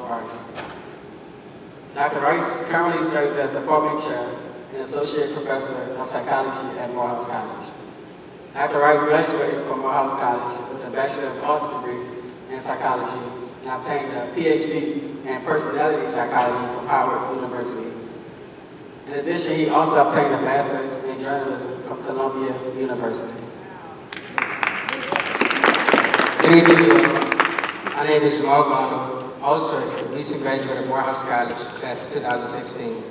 was Rice. Dr. Rice currently serves as Department Chair and Associate Professor of Psychology at Morehouse College. Dr. Rice graduated from Morehouse College with a Bachelor of Arts degree in Psychology and obtained a PhD in Personality Psychology from Howard University. In addition, he also obtained a Master's in Journalism from Columbia University. Good evening, everyone. My name is Jamal Garner, also a recent graduate of Morehouse College, class of 2016.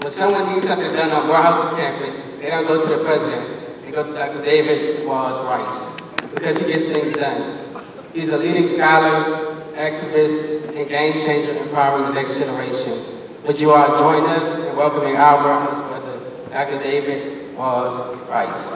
When someone needs something done on Morehouse's campus, they don't go to the president, they go to Dr. David Walls Rice, because he gets things done. He's a leading scholar, activist, and game changer empowering the next generation. Would you all join us in welcoming our Morehouse brother, Dr. David Walls Rice.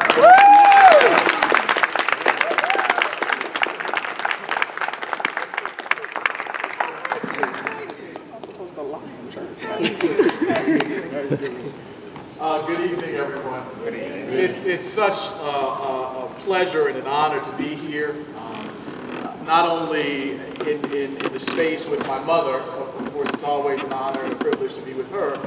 Good evening, everyone. Good evening. It's such a pleasure and an honor to be here, not only in the space with my mother. Of course, it's always an honor and a privilege to be with her,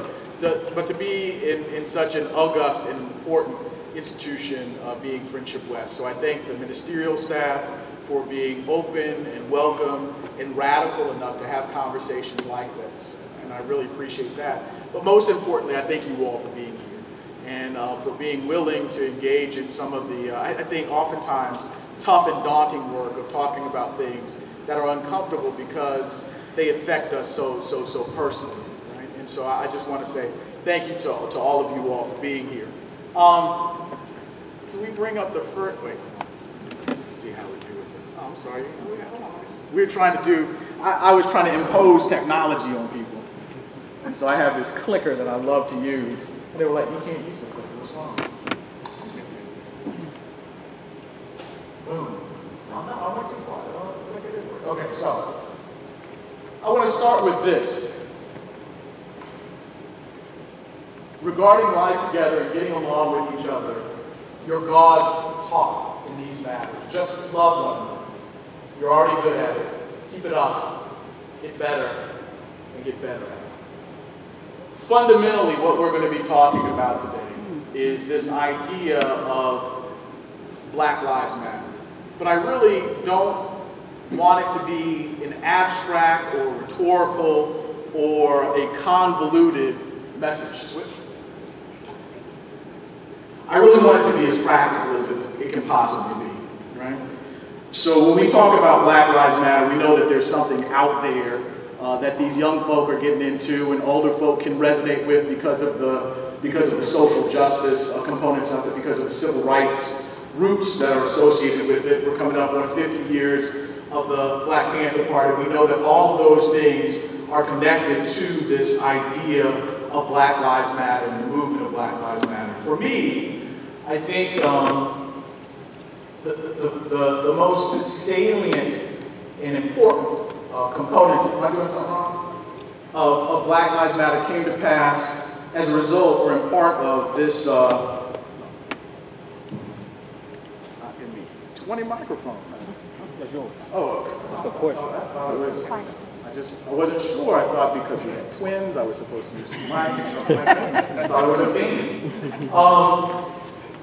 but to be in such an august and important institution, being Friendship West. So I thank the ministerial staff for being open and welcome and radical enough to have conversations like this. And I really appreciate that. But most importantly, I thank you all for being here and for being willing to engage in some of the, I think oftentimes, tough and daunting work of talking about things that are uncomfortable because they affect us so personally, right? And so I just want to say thank you to all of you all for being here. Can we bring up the first, wait, let's see how we do it. Oh, I'm sorry, we're trying to do, I was trying to impose technology on people. And so I have this clicker that I love to use. And they were like, you can't use the clicker, what's wrong? Boom. Oh, no, I went too far. Okay, so I want to start with this. Regarding life together and getting along with each other, your God taught in these matters. Just love one another. You're already good at it. Keep it up. Get better and get better at it. Fundamentally, what we're going to be talking about today is this idea of Black Lives Matter. But I really don't want it to be an abstract or rhetorical or a convoluted message. I really want it to be as practical as it can possibly be, right? So when we talk about Black Lives Matter, we know that there's something out there that these young folk are getting into and older folk can resonate with because of the social justice components of it, because of the civil rights roots that are associated with it. We're coming up on 50 years of the Black Panther Party. We know that all of those things are connected to this idea of Black Lives Matter and the movement of Black Lives Matter. For me, I think the most salient and important components, am I doing something wrong? Of Black Lives Matter came to pass as a result or in part of this 20 microphone. Oh, okay. Of course. I wasn't sure. I thought because we had twins, I was supposed to use two mics or something like that. I thought it was a thing.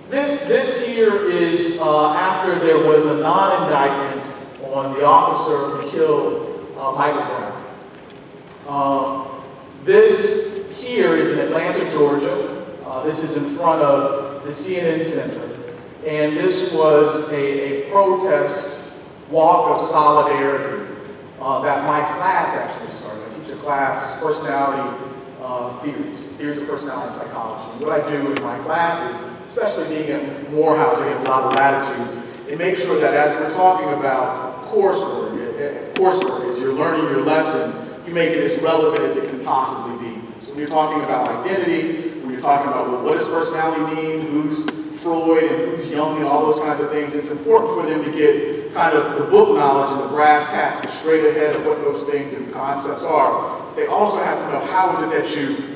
This here is after there was a non-indictment on the officer who killed Michael Brown. This here is in Atlanta, Georgia. This is in front of the CNN Center. And this was a protest walk of solidarity that my class actually started. I teach a class, personality theories of personality and psychology. And what I do in my classes, especially being at Morehouse, I get a lot of latitude, and make sure that as we're talking about coursework, as you're learning your lesson, you make it as relevant as it can possibly be. So when you're talking about identity, when you're talking about, well, what does personality mean, who's Freud and who's Jung and all those kinds of things, it's important for them to get kind of the book knowledge and the brass tacks and straight ahead of what those things and concepts are. They also have to know how is it that you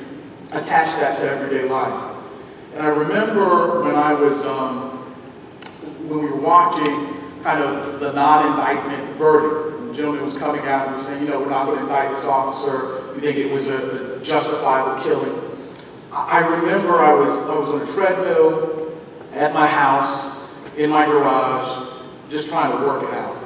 attach that to everyday life. And I remember when I was, when we were watching kind of the non-indictment verdict, the gentleman was coming out and was saying, you know, we're not going to indict this officer. We think it was a justifiable killing. I remember I was on a treadmill at my house, in my garage, just trying to work it out.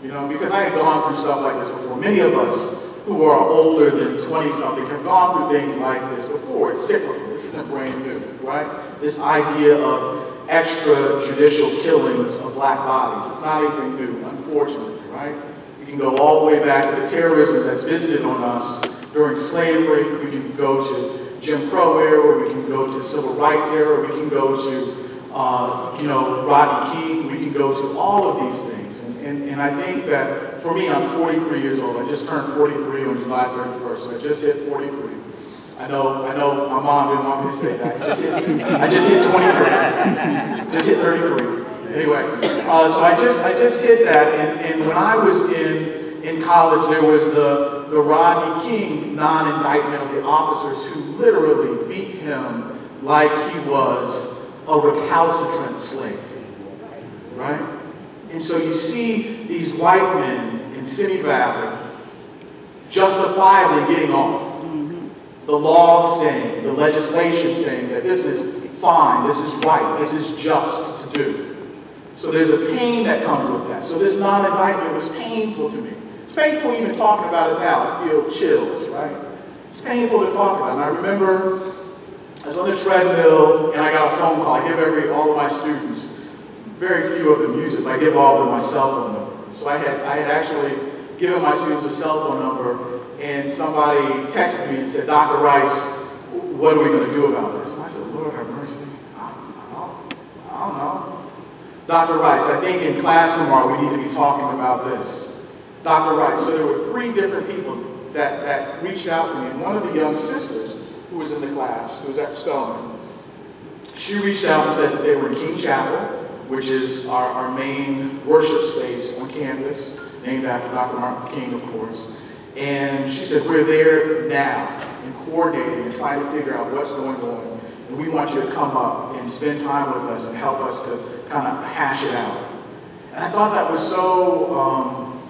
You know, because I had gone through stuff like this before. Many of us who are older than 20-something have gone through things like this before. It's cyclical. This isn't brand new, right? This idea of extrajudicial killings of black bodies. It's not anything new, unfortunately, right? We can go all the way back to the terrorism that's visited on us during slavery. We can go to Jim Crow era. We can go to civil rights era. We can go to Rodney King. We can go to all of these things. And I think that, for me, I'm 43 years old. I just turned 43 on July 31st, so I just hit 43. I know my mom didn't want me to say that. I just hit 23. Just hit 33. Anyway, so I just hit that, and when I was in college, there was the Rodney King non-indictment of the officers who literally beat him like he was a recalcitrant slave, right? And so you see these white men in Simi Valley justifiably getting off. The law saying, the legislation saying that this is fine, this is right, this is just to do. So there's a pain that comes with that. So this non-indictment was painful to me. It's painful even talking about it now. I feel chills, right? It's painful to talk about. And I remember I was on the treadmill and I got a phone call. I give all of my students, very few of them use it, but I give all of them my cell phone number. So I had actually given my students a cell phone number, and somebody texted me and said, Dr. Rice, what are we going to do about this? And I said, Lord have mercy. I don't know. Dr. Rice, I think in class tomorrow we need to be talking about this. Dr. Rice. So there were 3 different people that reached out to me, and one of the young sisters who was in the class, who was at Spelman, she reached out and said that they were in King Chapel, which is our main worship space on campus, named after Dr. Martin Luther King, of course. And she said, we're there now and coordinating and trying to figure out what's going on. And we want you to come up and spend time with us and help us to kind of hash it out. And I thought that was so,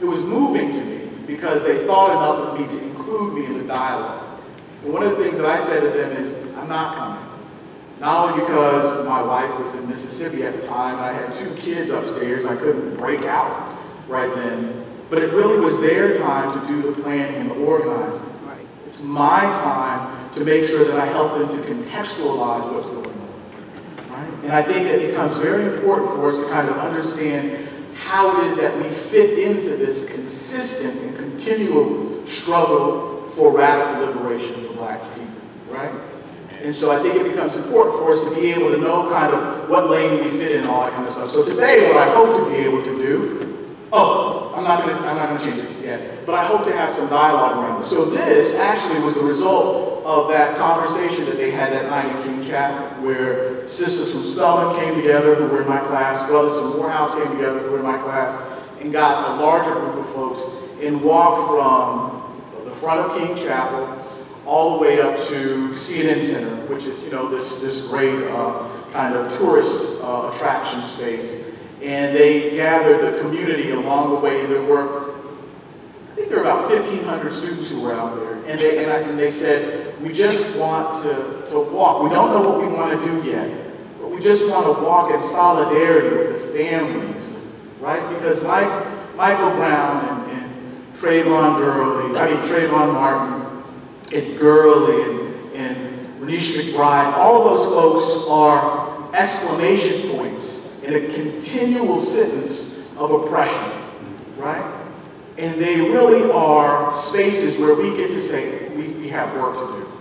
it was moving to me because they thought enough of me to include me in the dialogue. And one of the things that I said to them is, I'm not coming. Not only because my wife was in Mississippi at the time, I had 2 kids upstairs, I couldn't break out right then, but it really was their time to do the planning and the organizing. Right. It's my time to make sure that I help them to contextualize what's going on. Right? And I think that it becomes very important for us to kind of understand how it is that we fit into this consistent and continual struggle for radical liberation for black people, right? And so I think it becomes important for us to be able to know kind of what lane we fit in and all that kind of stuff. So today, what I hope to be able to do, I'm not gonna change it yet, but I hope to have some dialogue around this. So this actually was the result of that conversation that they had that night in King Chapter, where sisters from Spelman came together who were in my class, brothers from Morehouse came together who were in my class, and got a larger group of folks and walked from the front of King Chapel all the way up to CNN Center, which is, this great kind of tourist attraction space. And they gathered the community along the way, and there were, I think there were about 1,500 students who were out there. And they said, we just want to walk. We don't know what we want to do yet, but we just want to walk in solidarity with the families, right? Because Michael Brown and Trayvon Martin, and Gurley and Renisha McBride, all of those folks are exclamation points in a continual sentence of oppression, right? And they really are spaces where we get to say we have work to do.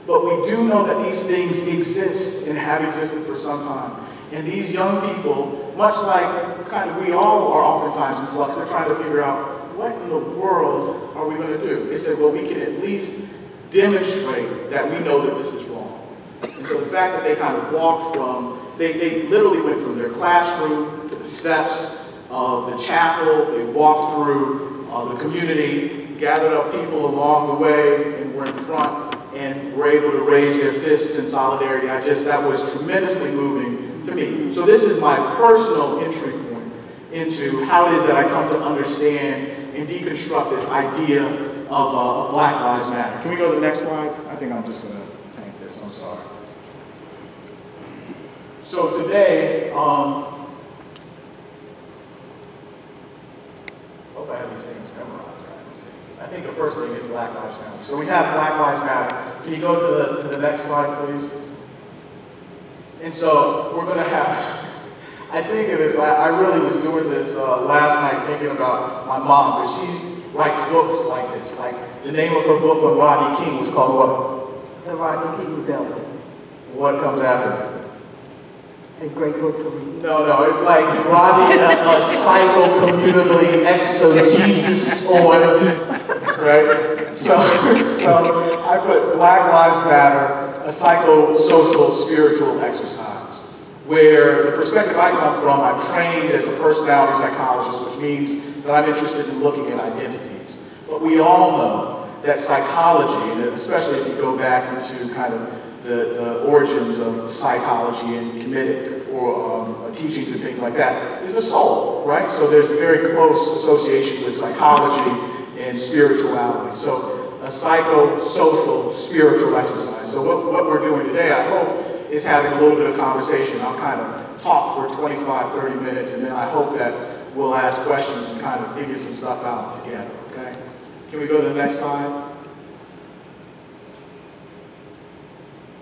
But we do know that these things exist and have existed for some time. And these young people, much like kind of we all are oftentimes in flux, they're trying to figure out what in the world are we going to do? They said, well, we can at least demonstrate that we know that this is wrong. And so the fact that they kind of walked from, they literally went from their classroom to the steps of the chapel, they walked through the community, gathered up people along the way, and were in front, and were able to raise their fists in solidarity. That was tremendously moving to me. So this is my personal entry point into how it is that I come to understand and deconstruct this idea of Black Lives Matter. Can we go to the next slide? I think I'm just going to tank this, I'm sorry. So today, hope I have these things memorized, right? Let's see. I think the first thing is Black Lives Matter. So we have Black Lives Matter. Can you go to the next slide, please? And so we're going to have, I think it is, I really was doing this last night thinking about my mom, because she writes books like this. Like, the name of her book on Rodney King was called what? The Rodney King Rebellion. What comes after it? A great book to read. No, it's like Rodney, a psycho-communally exegesis on, right? So I put Black Lives Matter, a psychosocial spiritual exercise, where the perspective I come from, I'm trained as a personality psychologist, which means that I'm interested in looking at identities. But we all know that psychology, and especially if you go back into kind of the origins of psychology and Kemetic or teachings and things like that, is the soul, right? So there's a very close association with psychology and spirituality. So a psychosocial spiritual exercise. So what we're doing today, I hope, is having a little bit of conversation. I'll kind of talk for 25, 30 minutes, and then I hope that we'll ask questions and kind of figure some stuff out together, okay? Can we go to the next slide?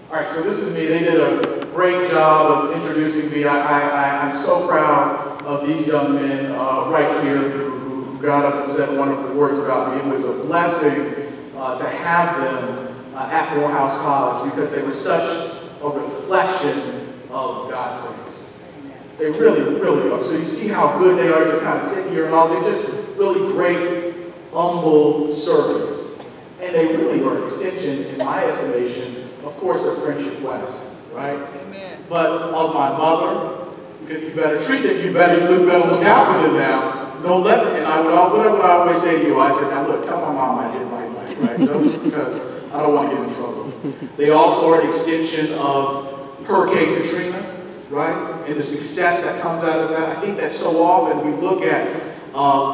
All right, so this is me. They did a great job of introducing me. I'm so proud of these young men right here who got up and said wonderful words about me. It was a blessing to have them at Morehouse College, because they were such a reflection of God's grace. They really, really are. So you see how good they are, just kind of sitting here and all. They're just really great, humble servants. And they really are an extension, in my estimation, of course, of Friendship West, right? Amen. But of my mother, you better treat them, you better look out for them now. Don't let them, and what I would always say to you, I said, now look, tell my mom I did my life, right? Just because I don't want to get in trouble. They also are an extension of Hurricane Katrina, right? And the success that comes out of that. I think that so often we look at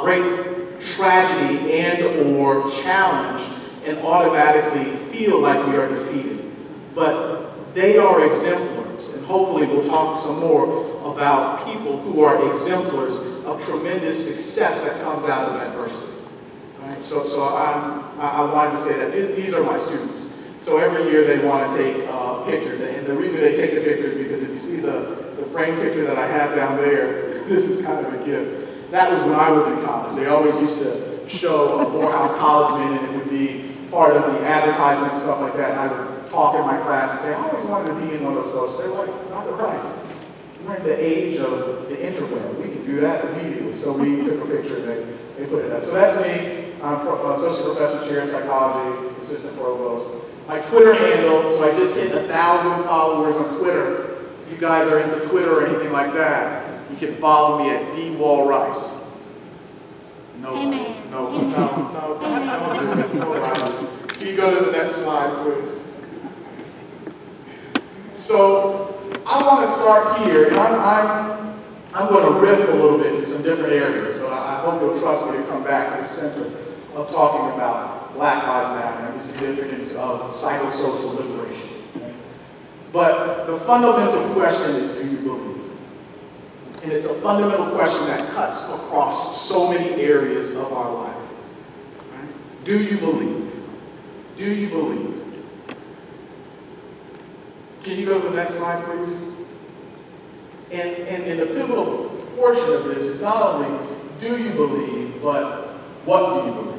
great tragedy and or challenge and automatically feel like we are defeated. But they are exemplars, and hopefully we'll talk some more about people who are exemplars of tremendous success that comes out of adversity. Right? So I wanted to say that these are my students. So every year they want to take a picture, and the reason they take the picture is because if you see the frame picture that I have down there, this is kind of a gift. That was when I was in college. They always used to show a Morehouse College men, and it would be part of the advertising and stuff like that. And I would talk in my class and say, I always wanted to be in one of those posts. They're like, Dr. Price, we're in the age of the interweb. We can do that immediately. So we took a picture and they put it up. So that's me. I'm associate professor, chair in psychology, assistant provost. My Twitter handle, so I just hit 1,000 followers on Twitter. If you guys are into Twitter or anything like that, you can follow me at dwallrice. No rice. No, don't do it. No rice. Can you go to the next slide, please? So I want to start here, and I'm going to riff a little bit in some different areas, but I hope you'll trust me to come back to the center of talking about Black Lives Matter and the significance of psychosocial liberation. Okay? But the fundamental question is, do you believe? And it's a fundamental question that cuts across so many areas of our life. Right? Do you believe? Do you believe? Can you go to the next slide, please? And the pivotal portion of this is not only do you believe, but what do you believe?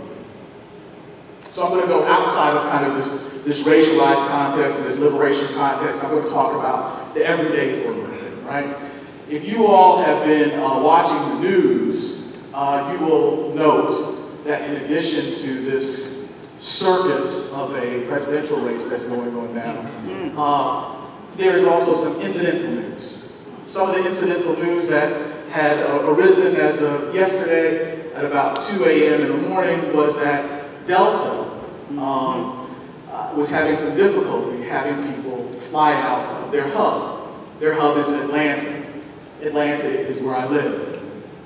So I'm going to go outside of kind of this racialized context and this liberation context. I'm going to talk about the everyday for a little bit, right? If you all have been watching the news, you will note that in addition to this circus of a presidential race that's going on now, there is also some incidental news. Some of the incidental news that had arisen as of yesterday at about 2 a.m. in the morning was that Delta was having some difficulty having people fly out of their hub. Their hub is in Atlanta. Atlanta is where I live.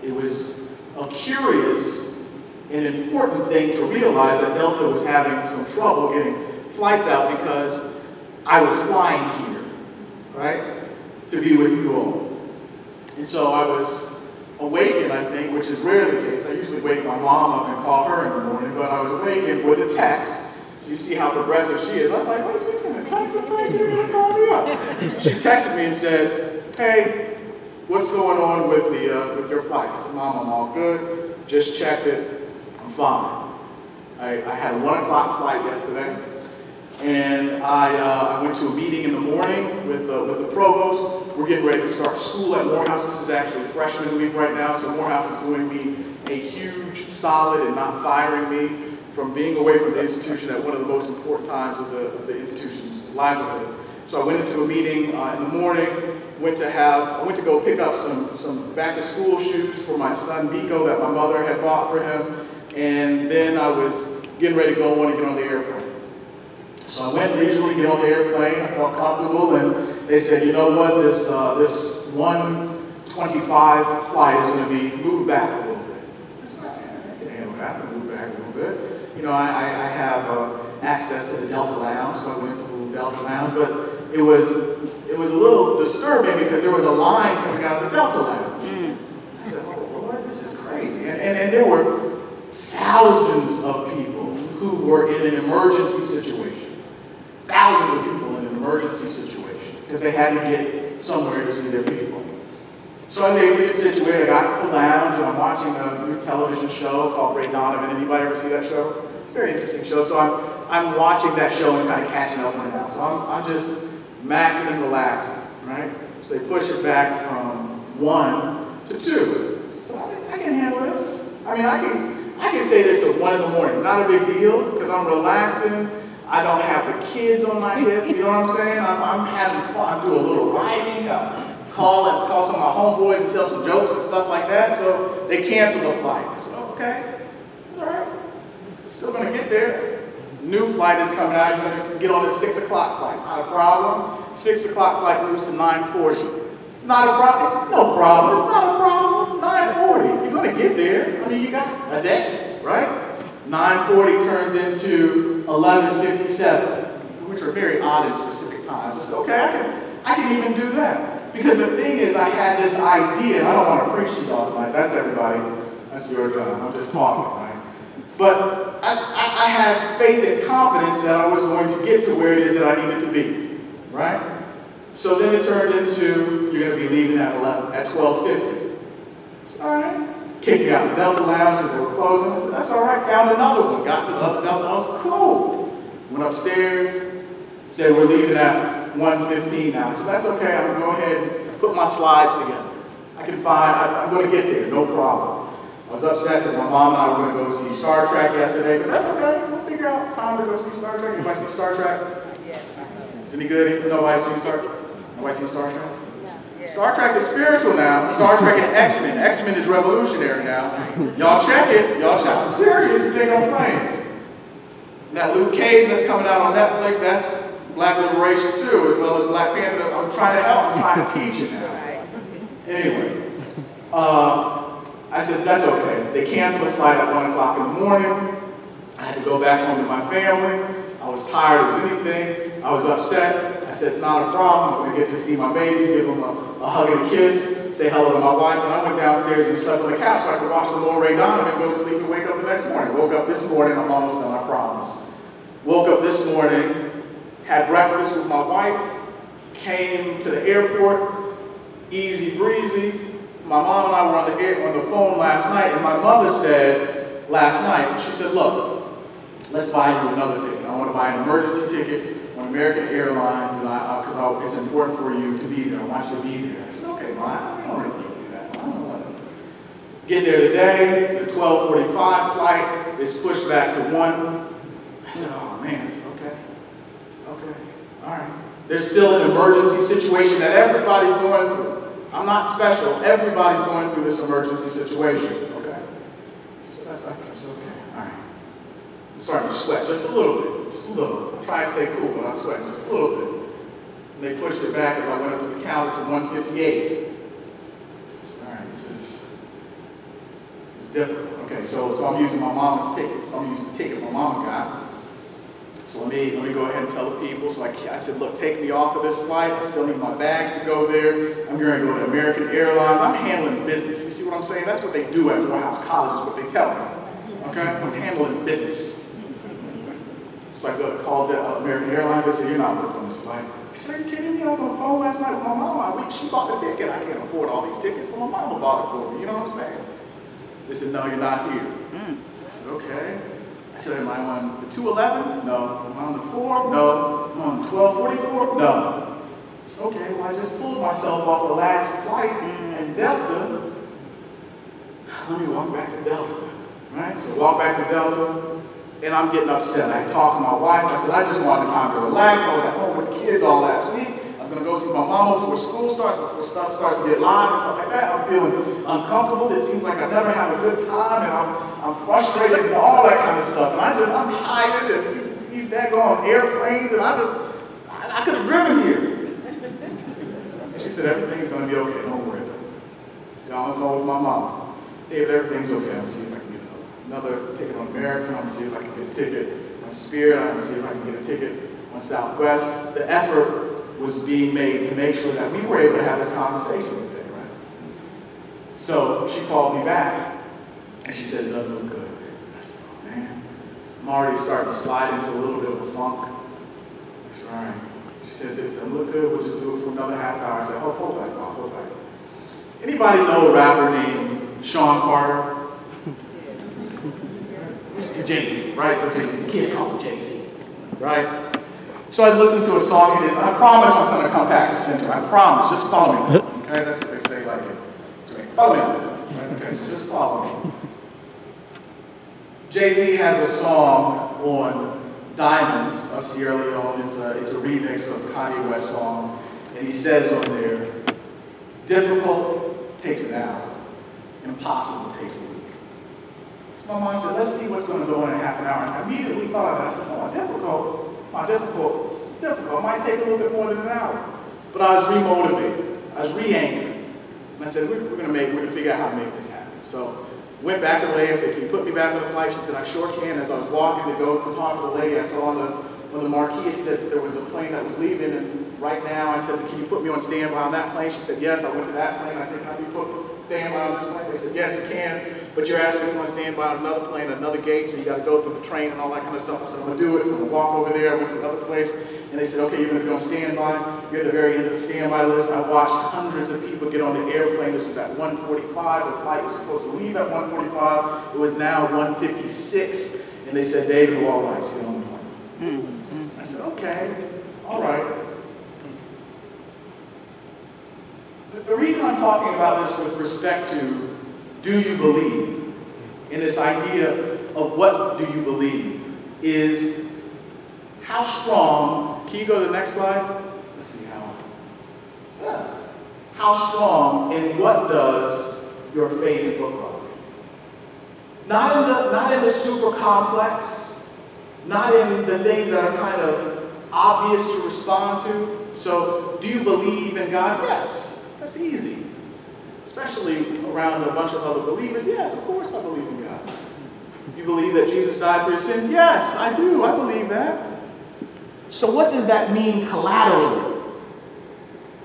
it was a curious and important thing to realize that Delta was having some trouble getting flights out because I was flying here, right, to be with you all. And so I was awakened, I think, which is rarely the case. I usually wake my mom up and call her in the morning, but I was awakened with a text. So you see how progressive she is. I was like, what, you sent a text? She's gonna call me up. She texted me and said, hey, what's going on with your flight? I said, Mom, I'm all good. Just checked it. I'm fine. I had a 1 o'clock flight yesterday, and I went to a meeting in the morning with the provost. We're getting ready to start school at Morehouse. This is actually freshman week right now, so Morehouse is doing me a huge solid and not firing me from being away from the institution at one of the most important times of the institution's livelihood. So I went into a meeting in the morning, went to go pick up some back to school shoes for my son Biko that my mother had bought for him, and then I was getting ready to go on and get on the airplane. So I went leisurely, get on the airplane, I felt comfortable, and they said, you know what, this 1:25 flight is going to be moved back a little bit. I said, I can handle that, I can move back a little bit. You know, I have access to the Delta Lounge, so I went to the Delta Lounge, but it was a little disturbing because there was a line coming out of the Delta Lounge. I said, oh Lord, this is crazy. And there were thousands of people who were in an emergency situation. Thousands of people in an emergency situation because they had to get somewhere to see their people. So I was able to get situated. I got to the lounge and I'm watching a new television show called Ray Donovan. Anybody ever see that show? It's a very interesting show. So I'm watching that show and kind of catching up on it now. So I'm just maxing and relaxing, right? So they push it back from 1 to 2. So I can handle this. I mean, I can stay there till 1 in the morning. Not a big deal because I'm relaxing. I don't have the kids on my hip. You know what I'm saying? I'm having fun. I do a little writing. Call some of my homeboys and tell some jokes and stuff like that. So they cancel the flight. I said, okay, it's all right. Still gonna get there. New flight is coming out. You're gonna get on the 6 o'clock flight. Not a problem. 6 o'clock flight moves to 9:40. Not a problem. It's no problem. It's not a problem. 9:40. You're gonna get there. I mean, you got a day, right? 9:40 turns into 11:57, which are very odd and specific times. I said, okay, I can even do that. Because the thing is, I had this idea, and I don't want to preach to y'all tonight. That's everybody. That's your job. I'm just talking, right? But I had faith and confidence that I was going to get to where it is that I needed to be, right? So then it turned into, you're going to be leaving at 12:50. It's all right. Kicked me out of the Delta Lounge because they were closing. I said, that's all right. Found another one. Got to the other Delta. I was cool. Went upstairs. Said we're leaving at 1:15 now. So that's okay. I'm going to go ahead and put my slides together. I'm going to get there. No problem. I was upset because my mom and I were going to go see Star Trek yesterday, but that's okay. We'll figure out time to go see Star Trek. Anybody see Star Trek? Is it any good? Nobody see Star Trek? Nobody see Star Trek? Star Trek is spiritual now. Star Trek and X-Men. X-Men is revolutionary now. Y'all check it. I'm serious. You think I'm playing? Now Luke Cage that's coming out on Netflix, that's Black liberation too, as well as Black Panther. I'm trying to help. I'm trying to teach it now. Anyway, I said, that's okay. They canceled the flight at 1 o'clock in the morning. I had to go back home to my family. I was tired as anything. I was upset. I said, it's not a problem. I'm going to get to see my babies, give them a hug and a kiss, say hello to my wife. And I went downstairs and slept on the couch so I could watch some more Ray Donovan, go to sleep and wake up the next morning. Woke up this morning. I'm almost done, I promise. Woke up this morning, had breakfast with my wife, came to the airport, easy breezy. My mom and I were on the phone last night, and my mother said last night, she said, look, let's buy you another ticket. I want to buy an emergency ticket on American Airlines because it's important for you to be there. I want you to be there. I said, okay, well, I don't really need to do that. I don't want to. Get there today, the 12:45 flight is pushed back to 1. I said, oh man, it's okay. Okay, all right. There's still an emergency situation that everybody's going through. I'm not special. Everybody's going through this emergency situation, okay? So that's okay, all right. I'm starting to sweat just a little bit, just a little. I try to stay cool, but I sweat just a little bit. And they pushed it back as I went up to the counter to 158. All right, this difficult. Okay, so I'm using my mama's ticket. So I'm using the ticket my mama got. So let me go ahead and tell the people. So I said, look, take me off of this flight. I still need my bags to go there. I'm going to go to American Airlines. I'm handling business. You see what I'm saying? That's what they do at Morehouse College, is what they tell me. Okay? I'm handling business. So I called American Airlines. They said, you're not booked on this flight. I said, are you kidding me? I was on the phone last night with my mama. She bought the ticket. I can't afford all these tickets, so my mama bought it for me. You know what I'm saying? They said, no, you're not here. I said, okay. I said, am I on the 211? No. Am I on the 4? No. Am I on the 1244? No. I said, okay, well, I just pulled myself off the last flight in Delta. Let me walk back to Delta. Right? So walk back to Delta, and I'm getting upset. I talked to my wife. I said, I just wanted time to relax. I was at home with the kids all last week. I was going to go see my mama before school starts, before stuff starts to get live and stuff like that. I'm feeling uncomfortable. It seems like I never have a good time, and I'm frustrated and all that kind of stuff. And I'm tired, and he's daggone airplanes, and I could have driven here. And she said, everything's going to be okay. Don't worry about it. Got on the phone with my mama. David, everything's okay. I'm going to see if I can get another ticket on American. I'm going to see if I can get a ticket on Spirit. I'm going to see if I can get a ticket on Southwest. The effort was being made to make sure that we were able to have this conversation today, right? So she called me back, and she said, it doesn't look good. I said, oh man, I'm already starting to slide into a little bit of a funk. I said, all right. She said, if it doesn't look good, we'll just do it for another half hour. I said, hold tight, Mom, hold tight. Anybody know a rapper named Sean Carter? Jay-Z, right? So Jay-Z, kids call him Jay-Z, right? So I was listening to a song, and I promise I'm going to come back to center. I promise. Just follow me. Okay, that's what they say, like it. Follow me. Right? Okay, so just follow me. Jay-Z has a song on Diamonds of Sierra Leone. It's a remix of the Kanye West song, and he says on there, difficult takes an hour, impossible takes a week. So my mom said, let's see what's going to go in half an hour. And I immediately thought of that. I said, oh, difficult. It's difficult. It might take a little bit more than an hour. But I was remotivated. I was re-anchored. And I said, we're going to figure out how to make this happen. So went back to the lady. I said, can you put me back on the flight? She said, I sure can. As I was walking to go to talk to the lady, I saw on the marquee, it said there was a plane that was leaving. And right now, I said, can you put me on standby on that plane? She said, yes. I went to that plane. I said, can you put standby on this plane? They said, yes, you can. But you're actually on standby on another plane, another gate, so you got to go through the train and all that kind of stuff. I said, I'm going to do it. So I'm going to walk over there. I went to another place, and they said, okay, you're going to be on standby. You're at the very end of the standby list. I watched hundreds of people get on the airplane. This was at 1:45. The flight was supposed to leave at 1:45. It was now 1:56, and they said, David, we're all right. Get on the plane. I said, okay, all right. The reason I'm talking about this with respect to do you believe, and this idea of what do you believe, is how strong, can you go to the next slide? Let's see how. Yeah. How strong and what does your faith look like? Not in the super complex, not in the things that are kind of obvious to respond to. So, do you believe in God? Yes, that's easy. Especially around a bunch of other believers. Yes, of course I believe in God. You believe that Jesus died for your sins? Yes, I do. I believe that. So what does that mean collaterally?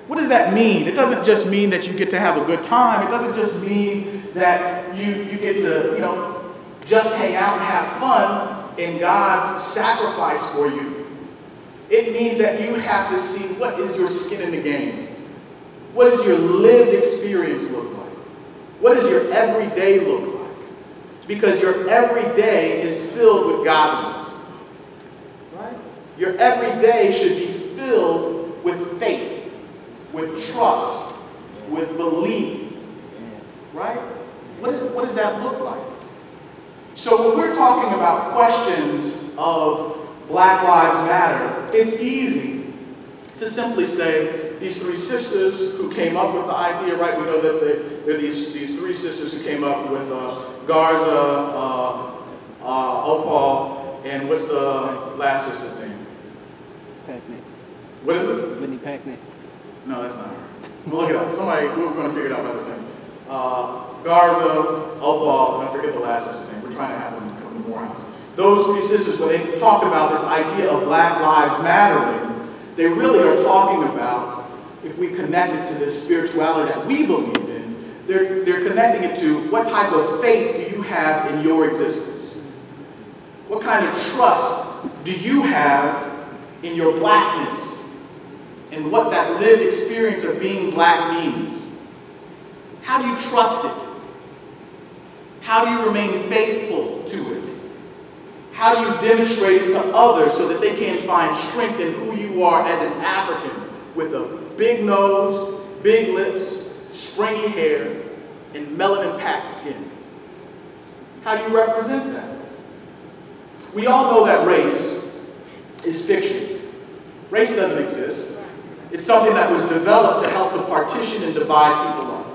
What does that mean? It doesn't just mean that you get to have a good time. It doesn't just mean that you get to, just hang out and have fun in God's sacrifice for you. It means that you have to see what is your skin in the game. What does your lived experience look like? What does your everyday look like? Because your everyday is filled with godliness. Right? Your everyday should be filled with faith, with trust, with belief. Right? What does that look like? So when we're talking about questions of Black Lives Matter, it's easy to simply say, these three sisters who came up with the idea, right? We know that there are these three sisters who came up with Garza, Opal, and what's the last sister's name? Packnett. What is it? Whitney Packnett. No, that's not her. We'll look it up. We're going to figure it out by the time. Garza, Opal, and I forget the last sister's name. We're trying to have them come to Morehouse. Those three sisters, when they talk about this idea of Black Lives Mattering, they really are talking about, if we connect it to this spirituality that we believe in, they're connecting it to what type of faith do you have in your existence? What kind of trust do you have in your blackness and what that lived experience of being black means? How do you trust it? How do you remain faithful to it? How do you demonstrate it to others so that they can find strength in who you are as an African with a big nose, big lips, springy hair, and melanin-packed skin? How do you represent that? We all know that race is fiction. Race doesn't exist. It's something that was developed to help to partition and divide people up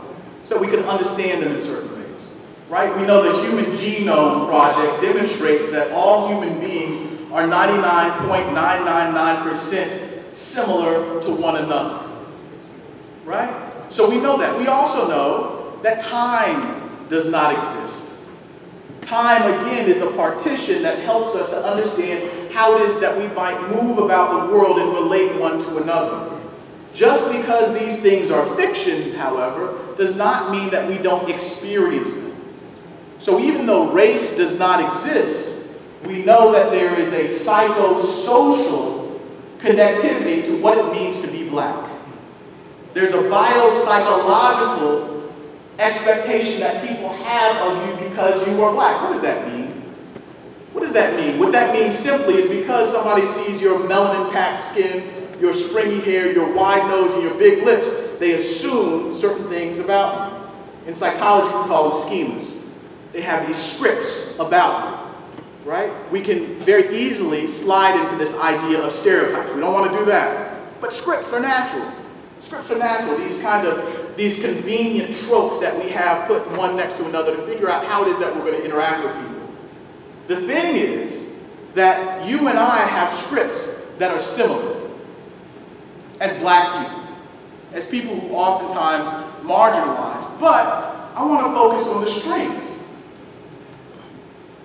so we can understand them in certain ways, right? We know the Human Genome Project demonstrates that all human beings are 99.999% similar to one another, right? So we know that. We also know that time does not exist. Time, again, is a partition that helps us to understand how it is that we might move about the world and relate one to another. Just because these things are fictions, however, does not mean that we don't experience them. So even though race does not exist, we know that there is a psychosocial connectivity to what it means to be black. There's a biopsychological expectation that people have of you because you are black. What does that mean? What does that mean? What that means simply is because somebody sees your melanin-packed skin, your springy hair, your wide nose, and your big lips, they assume certain things about you. In psychology, we call them schemas. They have these scripts about you, right? We can very easily slide into this idea of stereotypes. We don't want to do that. But scripts are natural. Scripts are natural. These convenient tropes that we have put one next to another to figure out how it is that we're going to interact with people. The thing is that you and I have scripts that are similar as black people, as people who oftentimes marginalized. But I want to focus on the strengths.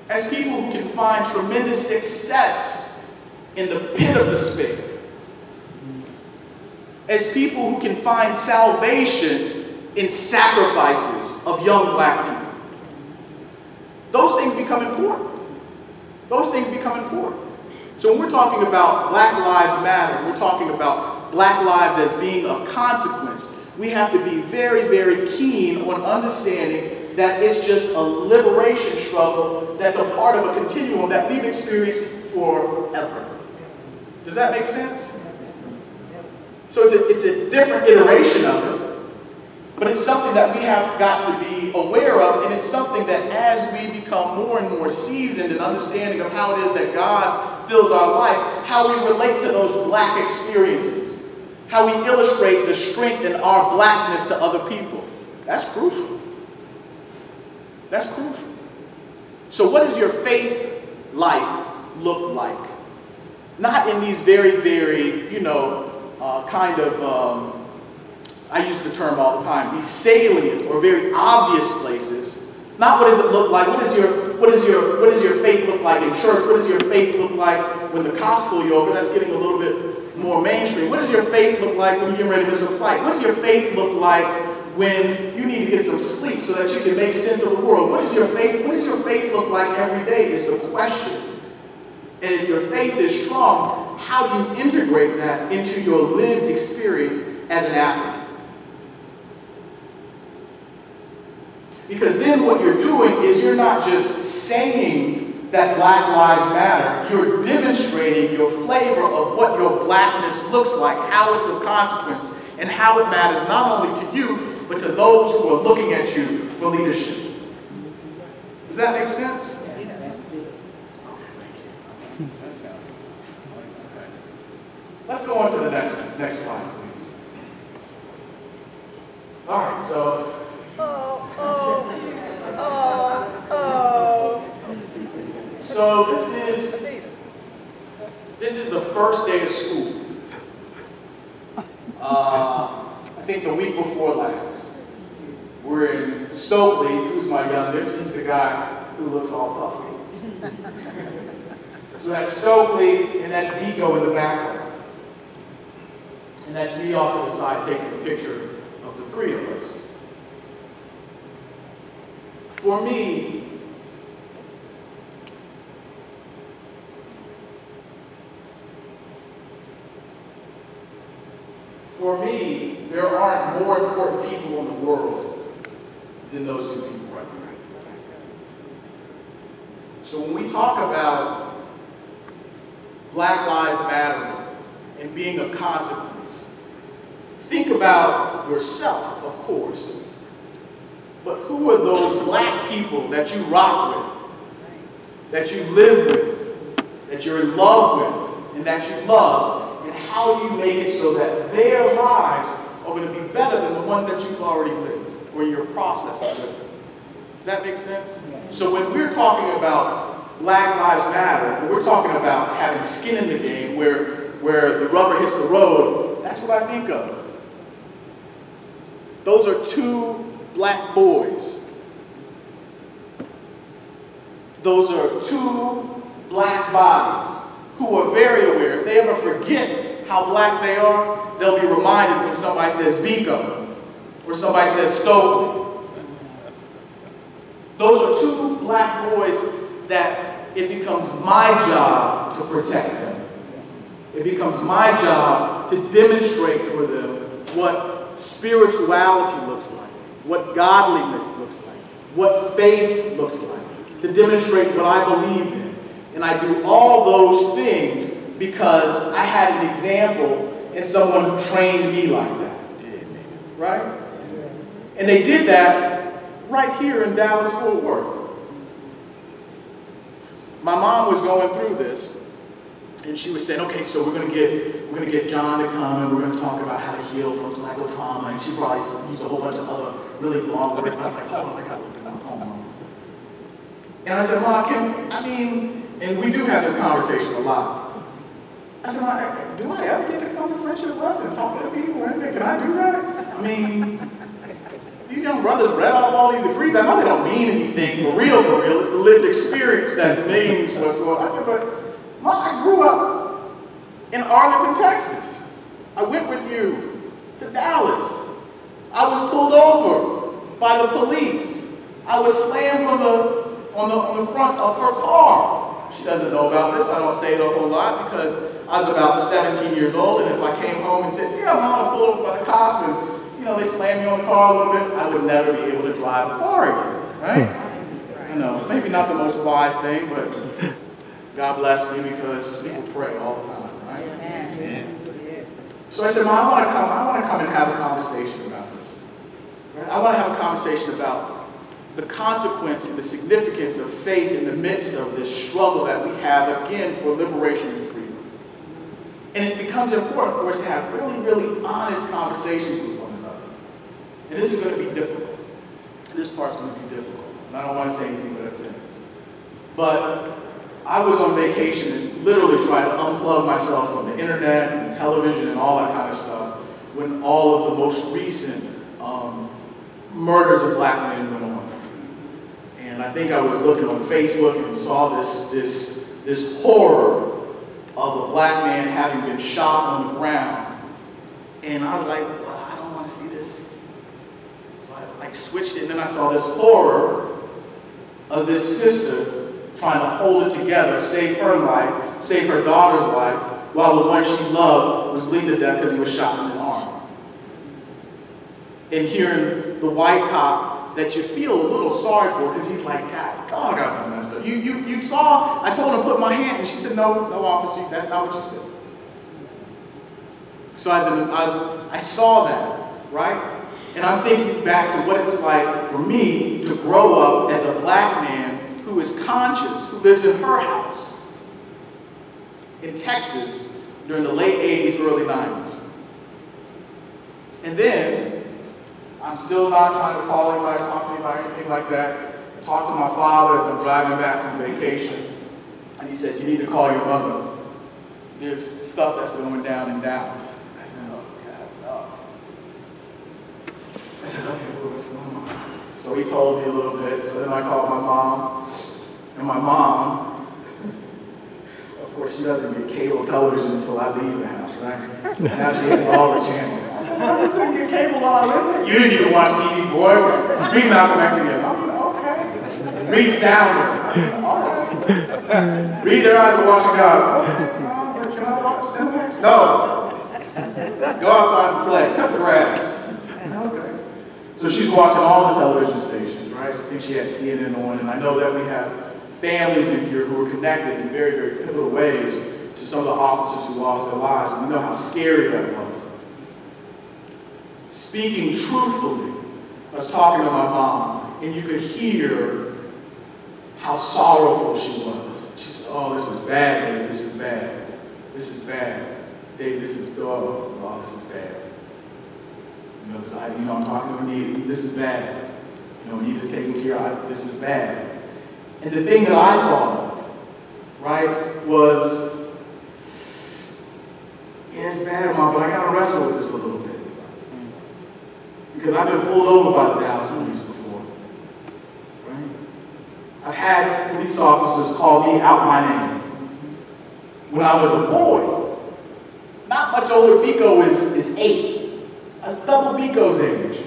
As people who can find tremendous success in the pit of despair. As people who can find salvation in sacrifices of young black people. Those things become important. Those things become important. So when we're talking about Black Lives Matter, we're talking about black lives as being of consequence, we have to be very, very keen on understanding that it's just a liberation struggle that's a part of a continuum that we've experienced forever. Does that make sense? So it's a different iteration of it, but it's something that we have got to be aware of, and it's something that as we become more and more seasoned in understanding of how it is that God fills our life, how we relate to those black experiences, how we illustrate the strength in our blackness to other people. That's crucial. That's crucial. So what does your faith life look like? Not in these very, very, I use the term all the time, these salient or very obvious places. Not what does it look like, what does your faith look like in church? What does your faith look like when the cops pull you over? That's getting a little bit more mainstream. What does your faith look like when you're getting ready to miss a flight? What does your faith look like when you need to get some sleep so that you can make sense of the world? What does your faith look like every day is the question. And if your faith is strong, how do you integrate that into your lived experience as an African? Because then what you're doing is you're not just saying that Black Lives Matter, you're demonstrating your flavor of what your blackness looks like, how it's of consequence, and how it matters not only to you, but to those who are looking at you for leadership. Does that make sense? Let's go on to the next slide, please. All right, so. So this is the first day of school. I think the week before last. We're in Stokely, who's my youngest. He's the guy who looks all puffy. So that's Stokely, and that's Vico in the background. And that's me off to the side taking a picture of the three of us. For me, there aren't more important people in the world than those two people right there. So when we talk about Black Lives Matter and being of consequence, think about yourself, of course, but who are those black people that you rock with, that you live with, that you're in love with, and that you love, and how you make it so that their lives are going to be better than the ones that you've already lived, or your process of living. Does that make sense? So when we're talking about Black Lives Matter, when we're talking about having skin in the game, where the rubber hits the road, that's what I think of. Those are two black boys. Those are two black bodies who are very aware. If they ever forget how black they are, they'll be reminded when somebody says Vico or somebody says Stokely. Those are two black boys that it becomes my job to protect them. It becomes my job to demonstrate for them what spirituality looks like, what godliness looks like, what faith looks like, to demonstrate what I believe in. And I do all those things because I had an example in someone who trained me like that. Right? And they did that right here in Dallas-Fort Worth. My mom was going through this, and she was saying, okay, so we're gonna get John to come, and we're gonna talk about how to heal from psychotrauma, and she probably used a whole bunch of other really long words, and I was like, hold on, I gotta look at that, hold on. And I said, Mom, and we do have this conversation a lot. I said, Mom, do I ever get to come to Friendship West and talk to people or anything? Can I do that? I mean, these young brothers read off all these degrees. I know they don't mean anything for real. It's the lived experience that means what's going on. I said, but Mom, I grew up in Arlington, Texas. I went with you to Dallas. I was pulled over by the police. I was slammed on the front of her car. She doesn't know about this. I don't say it a whole lot because I was about 17 years old, and if I came home and said, yeah, Mom, I was pulled over by the cops, and they slammed me on the car a little bit, I would never be able to drive a car again, right? I know, maybe not the most wise thing, but God bless me because people pray all the time, right? Yeah. So I said, Mom, I want to come and have a conversation about this. Right? I want to have a conversation about the consequence and the significance of faith in the midst of this struggle that we have, again, for liberation and freedom. And it becomes important for us to have really, really honest conversations with one another. And this is going to be difficult. This part's going to be difficult. And I don't want to say anything but offense. But I was on vacation and literally tried to unplug myself from the internet and television and all that kind of stuff when all of the most recent murders of black men went on. And I think I was looking on Facebook and saw this horror of a black man having been shot on the ground. And I was like, well, I don't want to see this. So I switched it, and then I saw this horror of this sister trying to hold it together, save her life, save her daughter's life, while the one she loved was bleeding to death because he was shot in the arm. And hearing the white cop that you feel a little sorry for because he's like, God, dog, I done messed up. You saw, I told him to put my hand, and she said, no, officer, that's not what you said. So I saw that, right? And I'm thinking back to what it's like for me to grow up as a black man who is conscious, who lives in her house in Texas during the late 80s, early 90s. And then I'm still not trying to call anybody, talk to anybody, anything like that. I talked to my father as I'm driving back from vacation, and he said, you need to call your mother. There's stuff that's going down in Dallas. I said, oh, God, no. I said, okay, well, what's going on? So he told me a little bit. So then I called my mom. And my mom, of course, she doesn't get cable television until I leave the house, right? Now she has all the channels. I said, well, you couldn't get cable while I live there. You didn't even watch TV, boy. Read Malcolm X again. I'm like, okay. Read Sounder. All right. Read Their Eyes Are Watching God. Okay, Mom, can I watch Cinemax? No. Go outside and play. Cut the grass. Okay. So she's watching all the television stations, right? I think she had CNN on, and I know that we have families in here who are connected in very, very pivotal ways to some of the officers who lost their lives, and we know how scary that was. Speaking truthfully, I was talking to my mom, and you could hear how sorrowful she was. She said, oh, this is bad, Dave, this is bad. This is bad. Dave, this is, oh, this is bad. I'm talking to Anita, this is bad. Anita's taking care of, this is bad. And the thing that I thought of, right, was, yeah, it's bad, Mom, but I gotta wrestle with this a little bit. Because I've been pulled over by the Dallas police before, right? I've had police officers call me out my name. When I was a boy, not much older, Biko is 8. That's double Biko's age.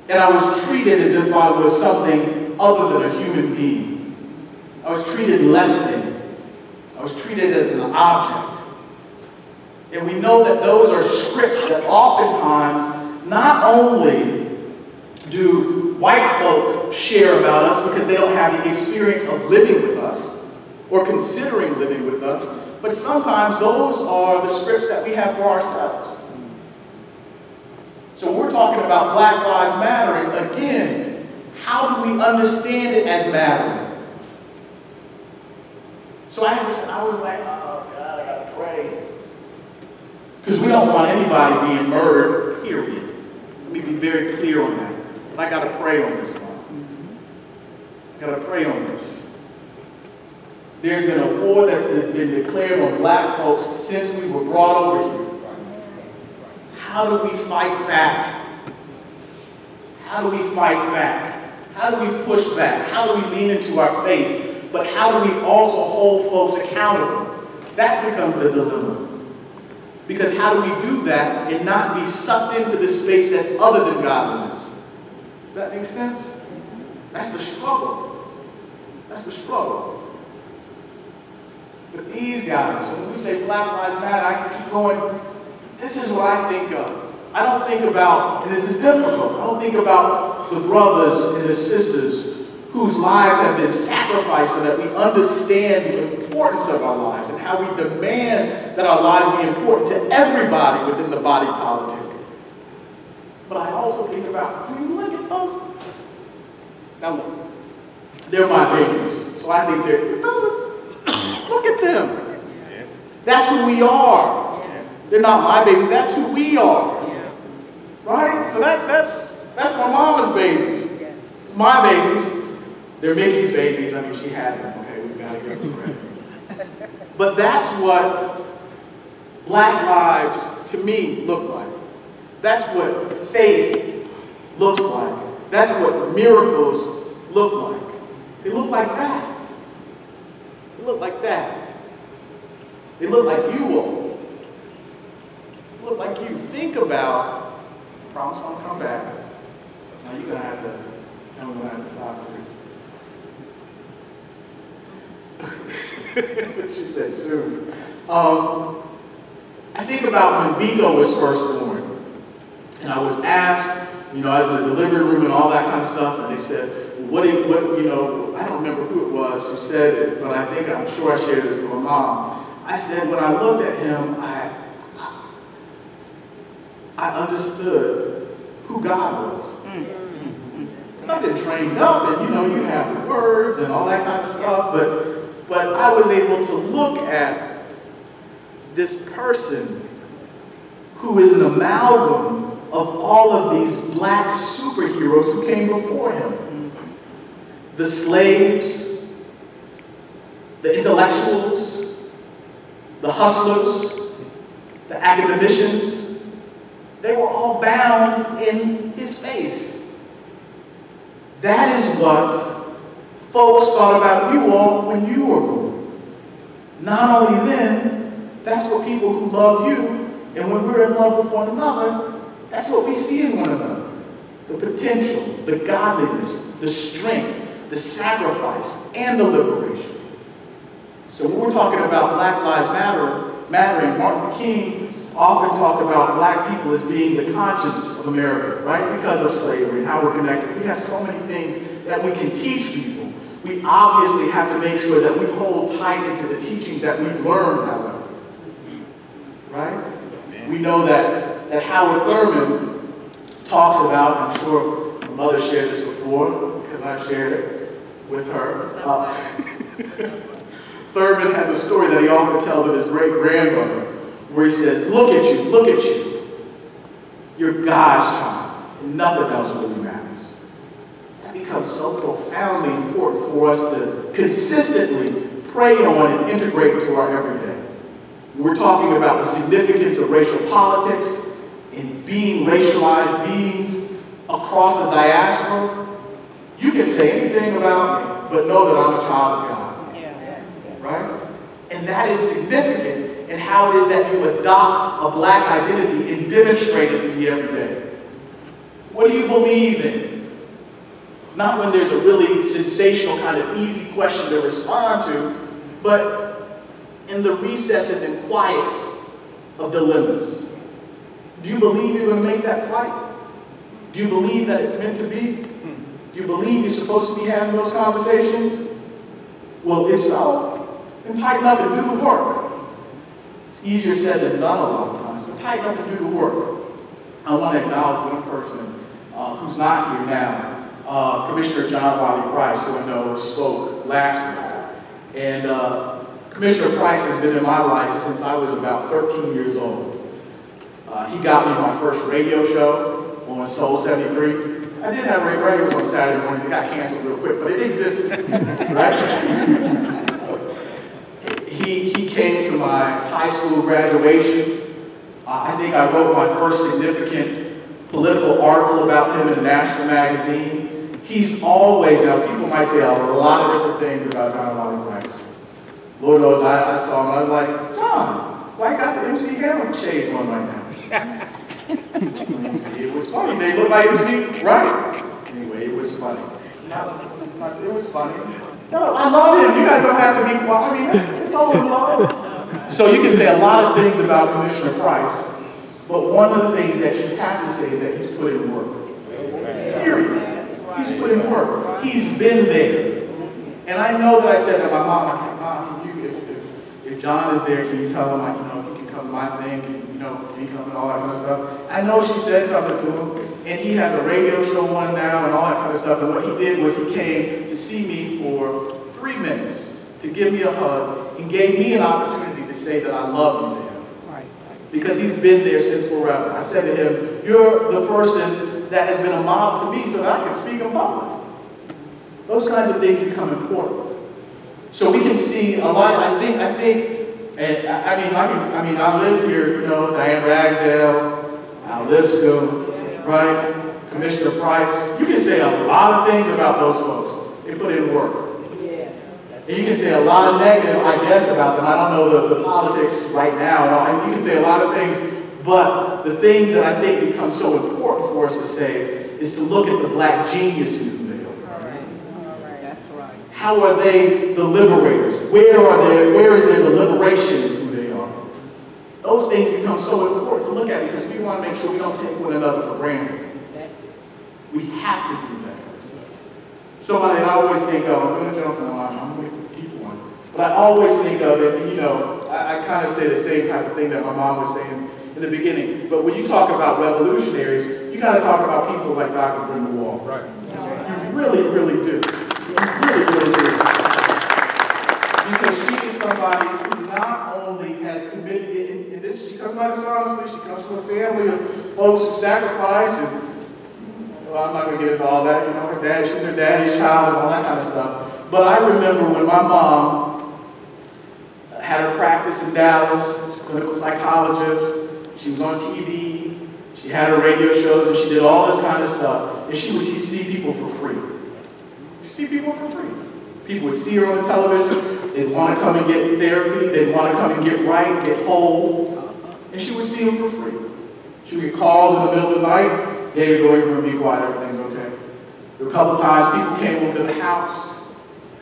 And I was treated as if I was something other than a human being. I was treated less than. I was treated as an object. And we know that those are scripts that oftentimes not only do white folk share about us because they don't have the experience of living with us or considering living with us, but sometimes those are the scripts that we have for ourselves. So we're talking about Black Lives Matter, and again, how do we understand it as mattering? So I was like, oh God, I gotta pray. Because we don't want anybody being murdered, period. Let me be very clear on that. But I gotta pray on this one. I gotta pray on this. There's been a war that's been declared on black folks since we were brought over here. How do we fight back? How do we fight back? How do we push back? How do we lean into our faith? But how do we also hold folks accountable? That becomes the dilemma. Because how do we do that and not be sucked into this space that's other than godliness? Does that make sense? That's the struggle. That's the struggle. But these guys, so when we say Black Lives Matter, I keep going, this is what I think of. I don't think about, and this is difficult, I don't think about the brothers and the sisters whose lives have been sacrificed so that we understand the importance of our lives and how we demand that our lives be important to everybody within the body politic. But I also think about, look at those. Now look, they're my babies, so I think look at them. That's who we are. They're not my babies, that's who we are. Right? So that's my mama's babies. It's my babies. They're Mickey's babies. I mean, she had them. Okay, we've got to give them credit. But that's what Black lives, to me, look like. That's what faith looks like. That's what miracles look like. They look like that. They look like that. They look like you all. They look like you. Think about, I promise I'll come back. Now you're going to have to tell me when I have to stop too. She said soon. I think about when Biko was first born. And I was asked, I was in the delivery room and all that kind of stuff, and they said, I don't remember who it was who said it, but I'm sure I shared this with my mom. I said, when I looked at him, I understood who God was. Because I've been trained up, and you have the words and all that kind of stuff, but I was able to look at this person who is an amalgam of all of these black superheroes who came before him. The slaves, the intellectuals, the hustlers, the academicians, They were all bound in his face. That is what folks thought about you all when you were born. Not only then, that's what people who love you, and when we're in love with one another, that's what we see in one another. The potential, the godliness, the strength, the sacrifice, and the liberation. So when we're talking about Black Lives Mattering, Martin Luther King often talked about black people as being the conscience of America, right? Because of slavery and how we're connected. We have so many things that we can teach people. We obviously have to make sure that we hold tight into the teachings that we've learned, however. Right? We know that Howard Thurman talks about, I'm sure my mother shared this before, because I shared it with her. Thurman has a story that he often tells of his great-grandmother, where he says, look at you. You're God's child, and nothing else really matters. That becomes so profoundly important for us to consistently pray on and integrate into our everyday. We're talking about the significance of racial politics and being racialized beings across the diaspora. You can say anything about me, but know that I'm a child of God. Right? And that is significant in how it is that you adopt a black identity and demonstrate it in the everyday. What do you believe in? Not when there's a really sensational kind of easy question to respond to, but in the recesses and quiets of dilemmas. Do you believe you're going to make that flight? Do you believe that it's meant to be? Do you believe you're supposed to be having those conversations? Well, if so, then tighten up and do the work. It's easier said than done a lot of times, but tighten up and do the work. I want to acknowledge one person who's not here now, Commissioner John Wiley Price, who I know spoke last week. And Commissioner Price has been in my life since I was about 13 years old. He got me my first radio show on Soul 73. I did have radio on Saturday mornings. It got canceled real quick, but it existed, right? He came to my high school graduation. I think I wrote my first significant political article about him in a national magazine. He's always, now people might say a lot of different things about John Wiley Price. Lord knows I saw him, I was like, John, why you got the MC Hammer shades on right now? It was funny. They look like MC, right? Anyway, it was funny. It was funny. No, I love him. You guys don't have to be quiet. I mean, it's all in love. So you can say a lot of things about Commissioner Price, but one of the things that you have to say is that he's put in work. Period. He's put in work. He's been there. And I know that I said to my mom, I was like, Mom, can you, if John is there, can you tell him, if he can come to my thing, can he come and all that kind of stuff? I know she said something to him, and he has a radio show on now and all that kind of stuff. And what he did was he came to see me for 3 minutes to give me a hug and gave me an opportunity to say that I love you to him. Right. Because he's been there since forever. I said to him, you're the person that has been a model to me so that I can speak in public. Those kinds of things become important. So we can see a lot, I think, and I lived here, Diane Ragsdale, Al Lipscomb, right? Commissioner Price. You can say a lot of things about those folks. They put in work. And you can say a lot of negative, I guess, about them. I don't know the politics right now. You can say a lot of things, but the things that I think become so important for us to say is to look at the black genius in who they are. That's right. How are they the liberators? Where is their deliberation in who they are? Those things become so important to look at because we want to make sure we don't take one another for granted. We have to do that. Somebody I always think of, I'm going to jump in the line, I'm going to keep one. But I always think of it, and I kind of say the same type of thing that my mom was saying in the beginning. But when you talk about revolutionaries, you got to talk about people like Dr. Brenda Wall. Right. You really, really do. You really, really do. Because she is somebody who not only has committed, and this, she comes by this honestly, she comes from a family of folks who sacrifice, and I'm not going to get into all that, her dad, she's her daddy's child and all that kind of stuff. But I remember when my mom had her practice in Dallas, she's a clinical psychologist, she was on TV, she She had her radio shows and she did all this kind of stuff. And she would see people for free. She'd see people for free. People would see her on the television. They'd want to come and get therapy. They'd want to come and get right, get whole. And she would see them for free. She would get calls in the middle of the night. David, go in your room, be quiet, everything's okay. A couple times people came over to the house.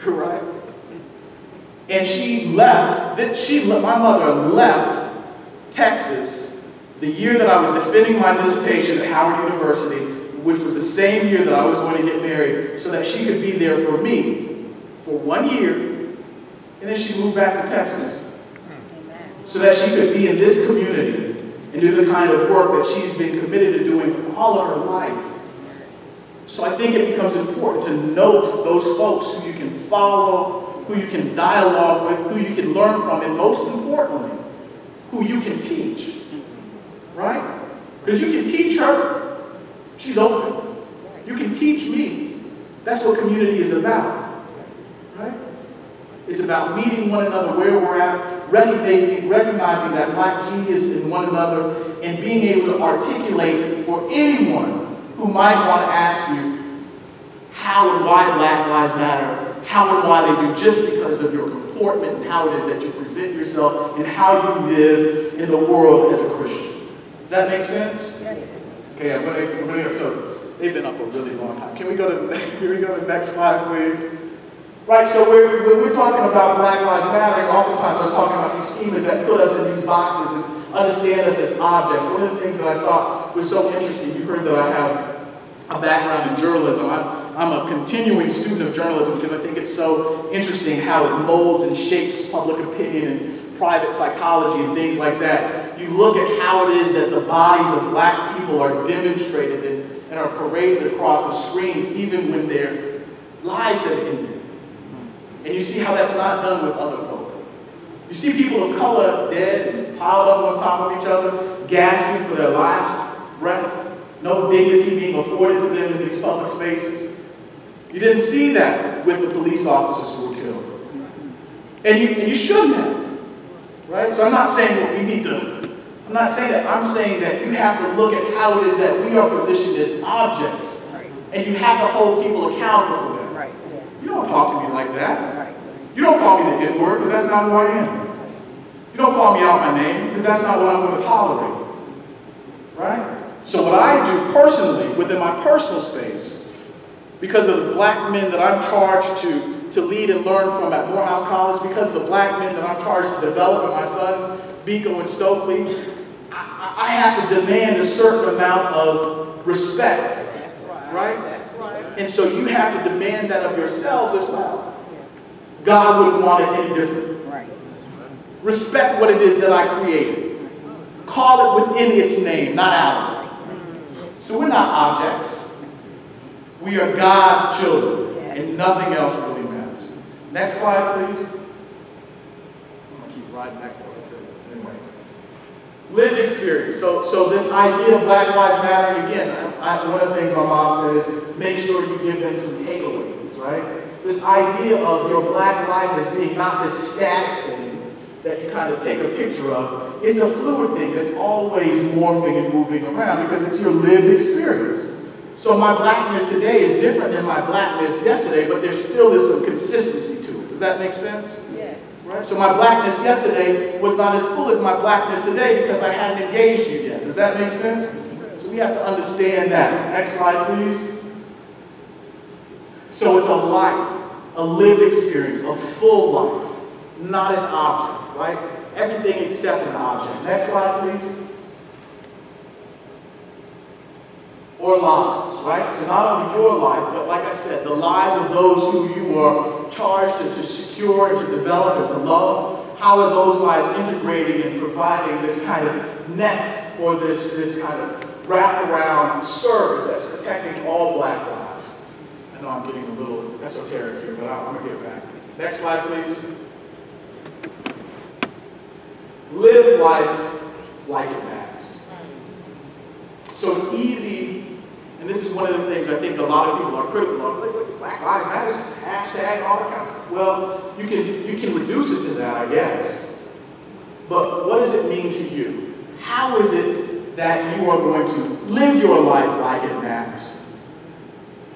Right? And she left, my mother left Texas the year that I was defending my dissertation at Howard University, which was the same year that I was going to get married, so that she could be there for me for 1 year, and then she moved back to Texas so that she could be in this community and do the kind of work that she's been committed to doing all of her life. So I think it becomes important to note those folks who you can follow, who you can dialogue with, who you can learn from, and most importantly, who you can teach. Right? Because you can teach her. She's open. You can teach me. That's what community is about. Right? It's about meeting one another where we're at, recognizing that black genius in one another, and being able to articulate for anyone who might want to ask you how and why Black Lives Matter, how and why they do, just because of your comportment and how it is that you present yourself and how you live in the world as a Christian. Does that make sense? Yes. Okay, I'm gonna, so they've been up a really long time. Can we go to the next slide, please? Right, so when we're talking about Black Lives Matter, oftentimes we're talking about these schemas that put us in these boxes and understand us as objects. One of the things that I thought was so interesting, you heard that I have a background in journalism. I'm a continuing student of journalism because I think it's so interesting how it molds and shapes public opinion and private psychology and things like that. You look at how it is that the bodies of black people are demonstrated and are paraded across the screens even when their lives have ended. And you see how that's not done with other folk. You see people of color dead and piled up on top of each other, gasping for their last breath, no dignity being afforded to them in these public spaces. You didn't see that with the police officers who were killed. And you shouldn't have, right? So I'm not saying that we need to, I'm not saying that, I'm saying that you have to look at how it is that we are positioned as objects. And you have to hold people accountable for that. You don't talk to me like that. You don't call me the N-word because that's not who I am. You don't call me out my name because that's not what I'm going to tolerate. Right? So what I do personally, within my personal space, because of the black men that I'm charged to lead and learn from at Morehouse College, because of the black men that I'm charged to develop in my sons, Biko and Stokely, I have to demand a certain amount of respect. Right? And so you have to demand that of yourselves as well. God wouldn't want it any different. Right. Respect what it is that I created. Call it within its name, not out of it. So we're not objects. We are God's children, and nothing else really matters. Next slide, please. I'm going to keep riding that one. Anyway. Lived experience. So this idea of Black Lives Matter, and again, one of the things my mom says, make sure you give them some takeaways, right? This idea of your black life as being not this static thing that you kind of take a picture of. It's a fluid thing that's always morphing and moving around because it's your lived experience. So my blackness today is different than my blackness yesterday, but there still is some consistency to it. Does that make sense? Yes. Right? So my blackness yesterday was not as full as my blackness today because I hadn't engaged you yet. Does that make sense? So we have to understand that. Next slide, please. So it's a life, a lived experience, a full life, not an object, right? Everything except an object. Next slide, please. Or lives, right? So not only your life, but like I said, the lives of those who you are charged to secure and to develop and to love. How are those lives integrating and providing this kind of net or this kind of wraparound service that's protecting all black lives? I know I'm getting a little esoteric here, but I'm going to get back. Next slide, please. Live life like it matters. So it's easy, and this is one of the things I think a lot of people are critical of. Black Lives Matter, hashtag, all that kind of stuff. Well, you can reduce it to that, I guess. But what does it mean to you? How is it that you are going to live your life like it matters?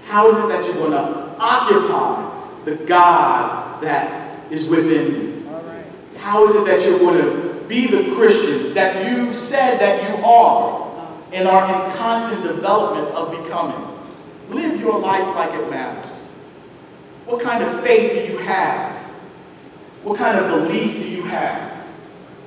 How is it that you're going to occupy the God that is within you? How is it that you're going to be the Christian that you've said that you are and are in constant development of becoming? Live your life like it matters. What kind of faith do you have? What kind of belief do you have?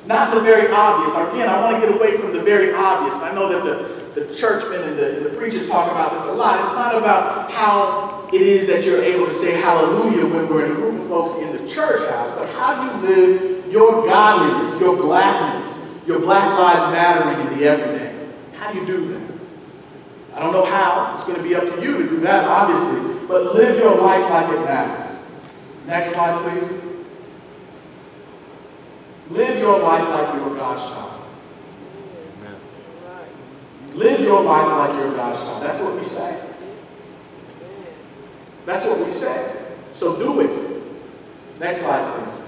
Not the very obvious. Again, I want to get away from the very obvious. I know that the churchmen and the preachers talk about this a lot. It's not about how it is that you're able to say hallelujah when we're in a group of folks in the church house, but how do you live your godliness, your blackness, your Black Lives Mattering in the everyday? How do you do that? I don't know how. It's going to be up to you to do that, obviously, but live your life like it matters. Next slide, please. Live your life like you're God's child. Live your life like you're God's child. That's what we say. That's what we say. So do it. Next slide, please.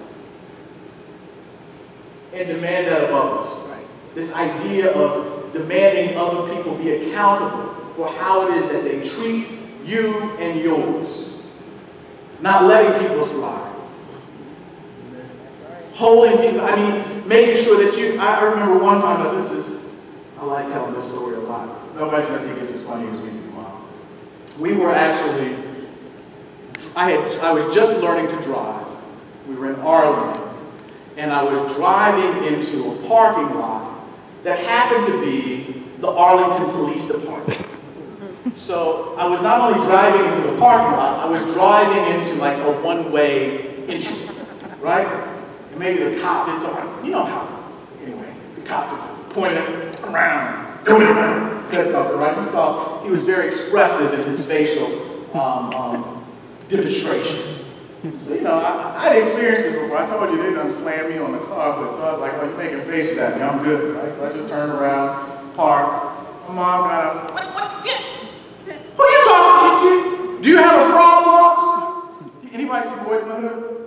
And demand that of others. This idea of demanding other people be accountable for how it is that they treat you and yours. Not letting people slide. Holding people, making sure that you, I remember one time, I like telling this story a lot. Nobody's going to think it's as funny as we do. We were actually, I was just learning to drive. We were in Arlington. And I was driving into a parking lot that happened to be the Arlington Police Department. So I was not only driving into the parking lot, I was driving into like a one-way entry, right? And maybe the cop did something, you know how, anyway, the cop just pointed around, said something, right? You saw he was very expressive in his facial demonstration. So, I'd experienced this before. I told you they done slammed me on the car, but so I was like, oh, you're making faces at me, I'm good, right? So I just turned around, parked. My mom got out, I was like, what? Yeah. Who you talking to? Do you have a problem, officer? Anybody see Boys in the Hood?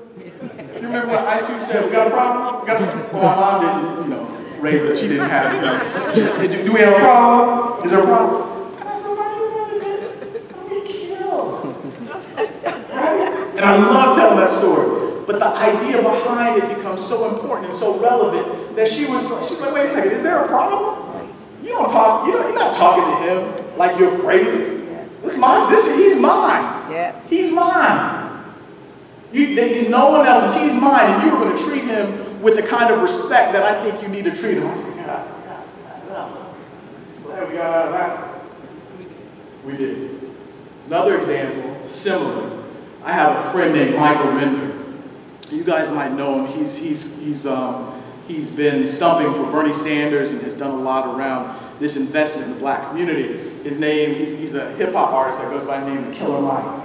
You remember what Ice Cube said, we got a problem? Well, my mom didn't, raise it, she didn't have it. She said, do we have a problem? Is there a problem? And I said, why you want to be killed? Right? And I love telling that story. But the idea behind it becomes so important and so relevant that she was like, wait a second, is there a problem? You don't talk, you're not talking to him like you're crazy. Yes. He's mine. Yes. He's mine. He's no one else's. He's mine, and you're going to treat him with the kind of respect that I think you need to treat him. I said, God, glad we got out of that. We did. Another example, similar. I have a friend named Michael Render. You guys might know him. He's been stumping for Bernie Sanders and has done a lot around this investment in the black community. His name, he's a hip-hop artist that goes by the name of Killer Mike.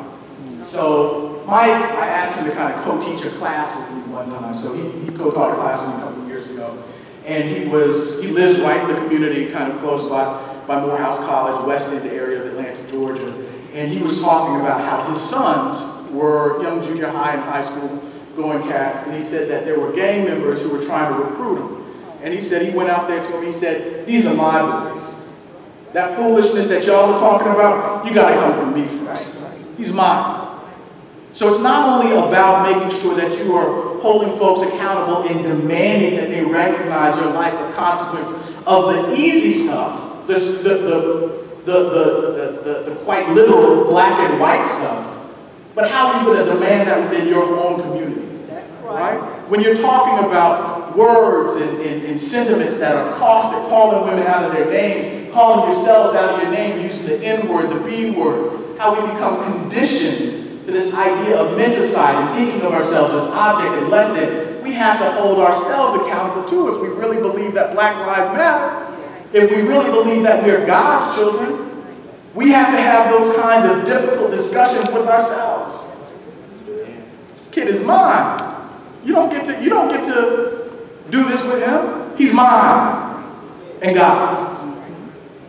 So Mike, I asked him to kind of co-teach a class with me one time. So he co-taught a class with me a couple of years ago. And he lives right in the community, kind of close by Morehouse College, West End area of Atlanta, Georgia. And he was talking about how his sons were young junior high and high school going cats, and he said that there were gang members who were trying to recruit him. And he said he went out there to him, he said, these are my boys. That foolishness that y'all are talking about, you gotta come from me first. He's mine. So it's not only about making sure that you are holding folks accountable and demanding that they recognize your life of consequence of the easy stuff, the quite literal black and white stuff, but how are you going to demand that within your own community? Right? When you're talking about words and sentiments that are caustic, calling women out of their name, calling yourselves out of your name, using the N-word, the B-word, how we become conditioned to this idea of menticide and thinking of ourselves as object and less than, we have to hold ourselves accountable too if we really believe that Black Lives Matter, if we really believe that we are God's children. We have to have those kinds of difficult discussions with ourselves. This kid is mine. You don't get to do this with him. He's mine and God's.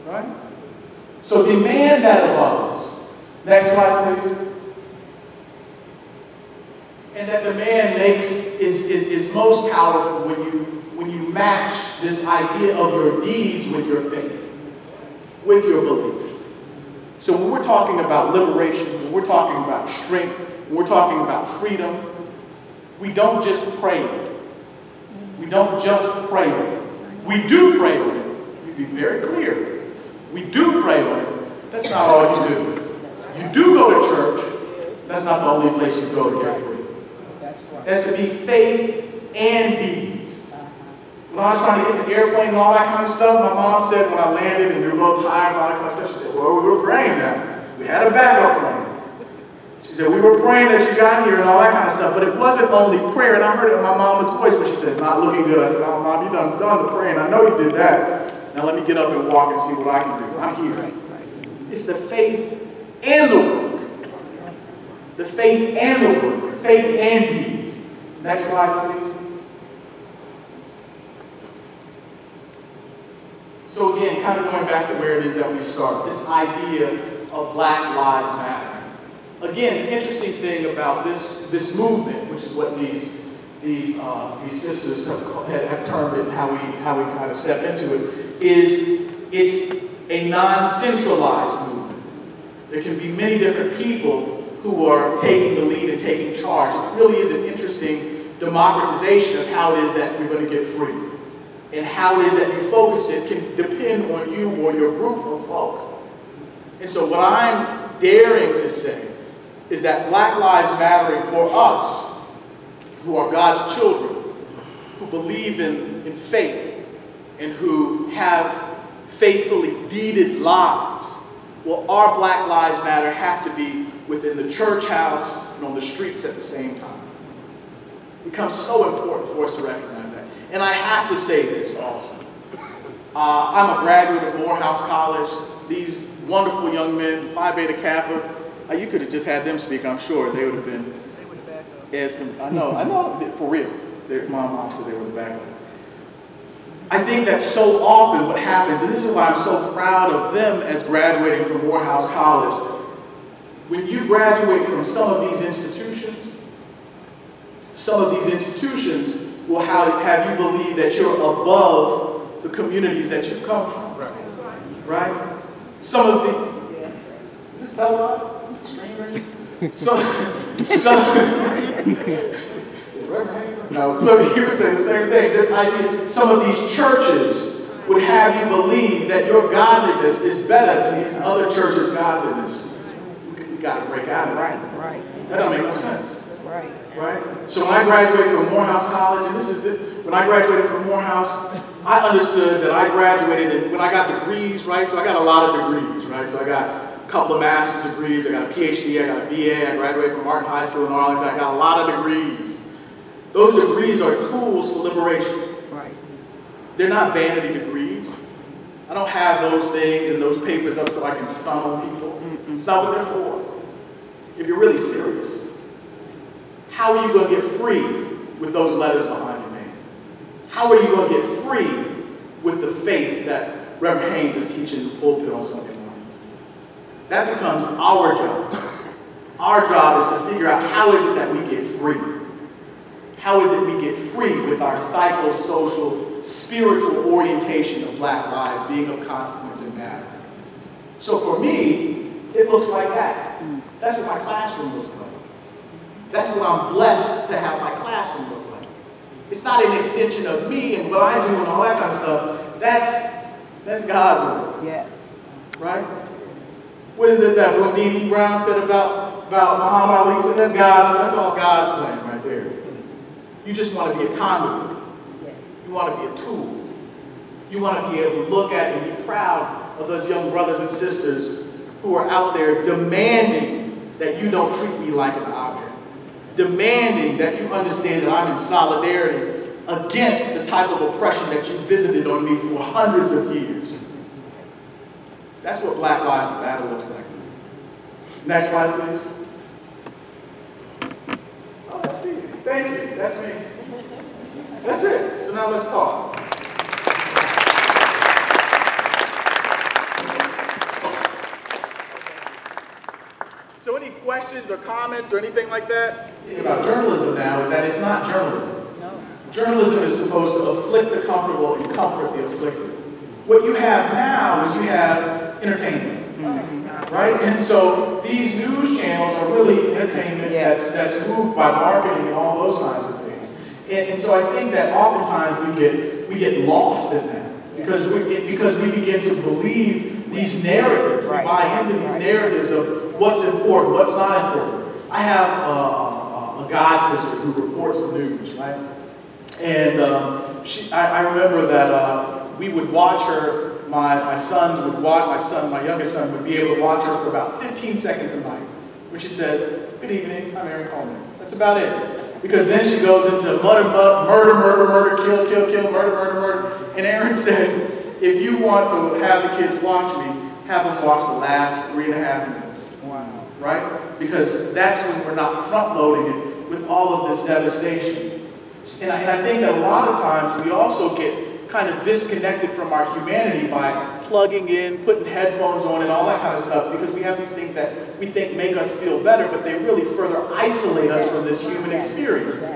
Right? So demand that of others. Next slide, please. And that demand is most powerful when when you match this idea of your deeds with your faith, with your belief. So when we're talking about liberation, when we're talking about strength, when we're talking about freedom, we don't just pray it. We don't just pray it. We do pray on it. You be very clear. We do pray on it. That's not all you do. You do go to church. That's not the only place you go to get free. It has to be faith and deeds. When I was trying to get the airplane and all that kind of stuff, my mom said when I landed and we were both high and all that kind of stuff, she said, well, we were praying now. We had a backup plan. She said, we were praying that you got here and all that kind of stuff, but it wasn't only prayer. And I heard it in my mom's voice when she said, it's not looking good. I said, oh, Mom, you done the praying. I know you did that. Now let me get up and walk and see what I can do. I'm here. It's the faith and the work. The faith and the work. Faith and deeds. Next slide, please. So again, kind of going back to where it is that we start, this idea of Black Lives Matter. Again, the interesting thing about this movement, which is what these sisters have termed it, and how we kind of step into it, is it's a non-centralized movement. There can be many different people who are taking the lead and taking charge. It really is an interesting democratization of how it is that we're going to get free. And how it is that you focus it can depend on you or your group of folk. And so what I'm daring to say is that Black Lives Matter for us, who are God's children, who believe in faith, and who have faithfully deeded lives, well, our Black Lives Matter have to be within the church house and on the streets at the same time. It becomes so important for us to recognize that. And I have to say this also. I'm a graduate of Morehouse College. These wonderful young men, Phi Beta Kappa, you could have just had them speak, I'm sure. They would have been as, I know, for real. My mom said they were the backup. I think that so often what happens, and this is why I'm so proud of them as graduating from Morehouse College, when you graduate from some of these institutions will have you believe that you're above the communities that you've come from. Right? Some of the, is this televised? So you would say the same thing. This idea, some of these churches would have you believe that your godliness is better than these other churches' godliness. We got to break out of that. Right. That don't make no sense. Right. So when I graduated from Morehouse College, and this is it, when I graduated from Morehouse, I understood that I graduated, and when I got degrees, right? So I got a lot of degrees, right? So I got a couple of master's degrees, I got a PhD, I got a BA, I graduated from Martin High School in Arlington, I got a lot of degrees. Those degrees are tools for liberation. Right. They're not vanity degrees. I don't have those things and those papers up so I can stun on people. It's not what they're for. If you're really serious, how are you going to get free with those letters behind your name? How are you going to get free with the faith that Reverend Haynes is teaching in the pulpit on Sunday mornings? That becomes our job. Our job is to figure out how is it that we get free. How is it we get free with our psychosocial, spiritual orientation of Black lives being of consequence and matter? So for me, it looks like that. That's what my classroom looks like. That's what I'm blessed to have my classroom look like. It's not an extension of me and what I do and all that kind of stuff. That's God's work. Yes. Right? What is it that Boondini Brown said about Muhammad Ali? Said that's all God's plan right there. You just want to be a conduit. You want to be a tool. You want to be able to look at and be proud of those young brothers and sisters who are out there demanding that you don't treat me like an object. Demanding that you understand that I'm in solidarity against the type of oppression that you visited on me for hundreds of years. That's what Black Lives Matter looks like. Next slide, please. Oh, that's easy. Thank you. That's me. That's it. So now let's talk. So any questions or comments or anything like that? The thing about journalism now is that it's not journalism. No. Journalism is supposed to afflict the comfortable and comfort the afflicted. What you have now is you have entertainment. Right? And so these news channels are really entertainment that's moved by marketing and all those kinds of things. And so I think that oftentimes we get lost in that because we begin to believe these narratives. We buy into these narratives of what's important, what's not important. I have a god sister who reports the news, right? And I remember that we would watch her. My youngest son would be able to watch her for about 15 seconds a night, where she says, "Good evening, I'm Aaron Coleman." That's about it. Because then she goes into murder, kill, murder. And Aaron said, if you want to have the kids watch me, have them watch the last 3.5 minutes. Wow. Right? Because that's when we're not front-loading it with all of this devastation. And I think that a lot of times we also get kind of disconnected from our humanity by plugging in, putting headphones on and all that kind of stuff because we have these things that we think make us feel better, but they really further isolate us from this human experience.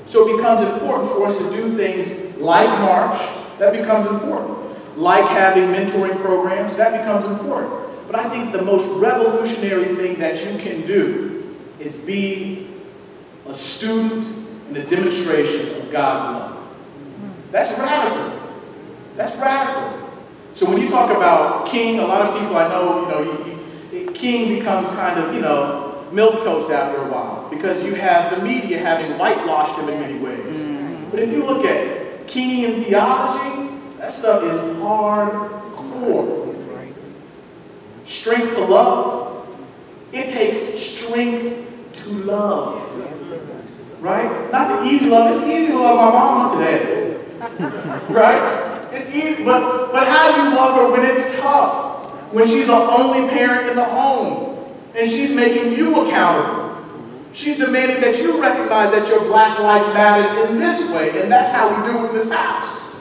So it becomes important for us to do things like march, that becomes important. Like having mentoring programs, that becomes important. But I think the most revolutionary thing that you can do is be a student and a demonstration of God's love. That's radical. That's radical. So when you talk about king, a lot of people I know, king becomes kind of, milquetoast after a while because you have the media having whitewashed him in many ways. But if you look at Kingian theology, that stuff is hardcore. Strength to love. It takes strength to love. Right? Not the easy love. It's easy to love my mama today. Right? It's easy, but how do you love her when it's tough? When she's the only parent in the home and she's making you accountable. She's demanding that you recognize that your black life matters in this way, and that's how we do it in this house.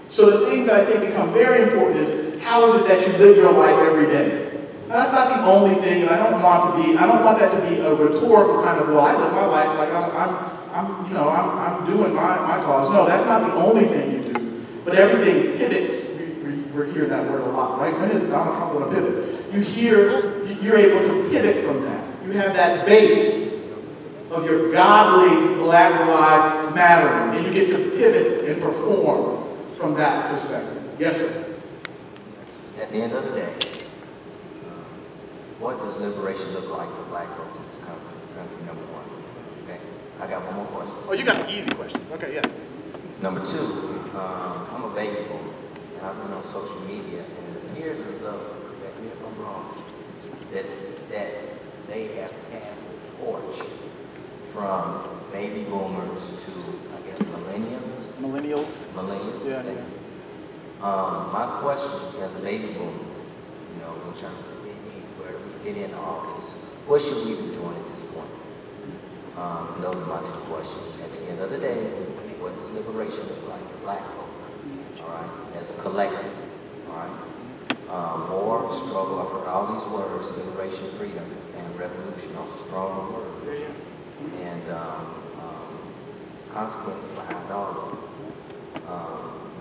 So the things that I think become very important is how is it that you live your life every day? Now, that's not the only thing, and I don't want that to be a rhetorical kind of, well, I live my life like I'm doing my cause. No, that's not the only thing you do. But everything pivots. We're hearing that word a lot, right? When is Donald Trump going to pivot? You're able to pivot from that. You have that base of your godly black life mattering, and you get to pivot and perform from that perspective. Yes, sir? At the end of the day, what does liberation look like for black folks in this country? Number one. Okay, I got one more question. Oh, you got the easy questions. Okay, yes. Number two, I'm a baby boomer, and I've been on social media, and it appears as though, correct me if I'm wrong, that they have passed the torch from baby boomers to, I guess, millennials. Millennials. Yeah. My question as a baby boomer, in terms of where do we fit in all this? What should we be doing at this point? And those are my two questions. At the end of the day, what does liberation look like for black folk? All right, as a collective. All right, war, struggle. I've heard all these words: liberation, freedom, and revolution. Are strong words, and consequences behind all of them.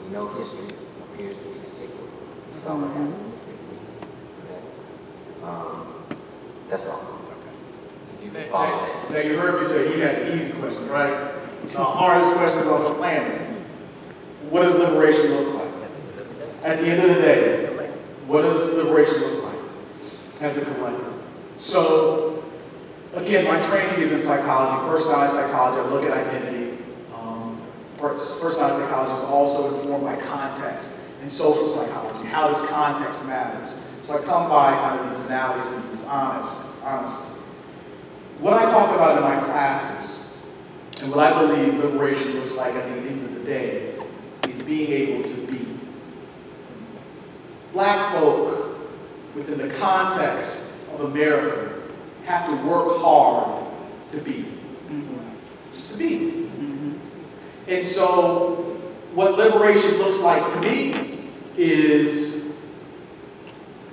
We know history appears to be cyclical. We saw what happened in the 60s. Okay? That's all. If you can follow that. Now you heard me say he had the easy questions, right? The hardest questions on the planet. What does liberation look like? At the end of the day, what does liberation look like as a collective? So, again, my training is in psychology, personality psychology. I look at identity. Personality psychology is also informed by context and social psychology. How does context matters? So I come by kind of these analyses, honesty. What I talk about in my classes, and what I believe liberation looks like at the end of the day, is being able to be. Black folk, within the context of America, have to work hard to be. Just to be. And so, what liberation looks like to me is,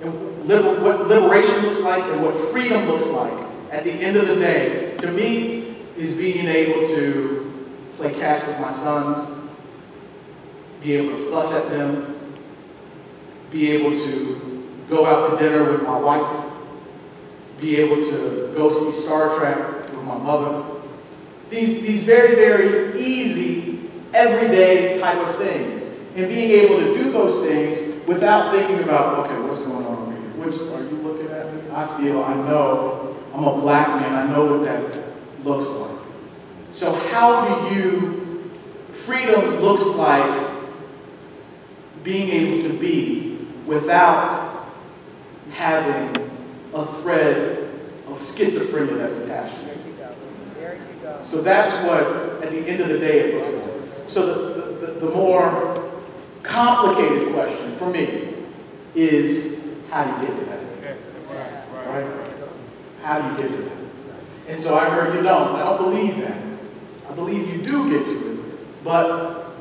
what liberation looks like and what freedom looks like at the end of the day, to me, is being able to play catch with my sons, be able to fuss at them, be able to go out to dinner with my wife, be able to go see Star Trek with my mother. These very, very easy, everyday type of things. And being able to do those things without thinking about, okay, what's going on over here? Which, are you looking at me? I know, I'm a black man, I know what that looks like. So how do you, freedom looks like being able to be without having a thread of schizophrenia that's attached to it. There you go. So that's what, at the end of the day, it looks like. So the more complicated question for me is, how do you get to that? Right? How do you get to that? And so I heard you don't. I don't believe that. I believe you do get to it, but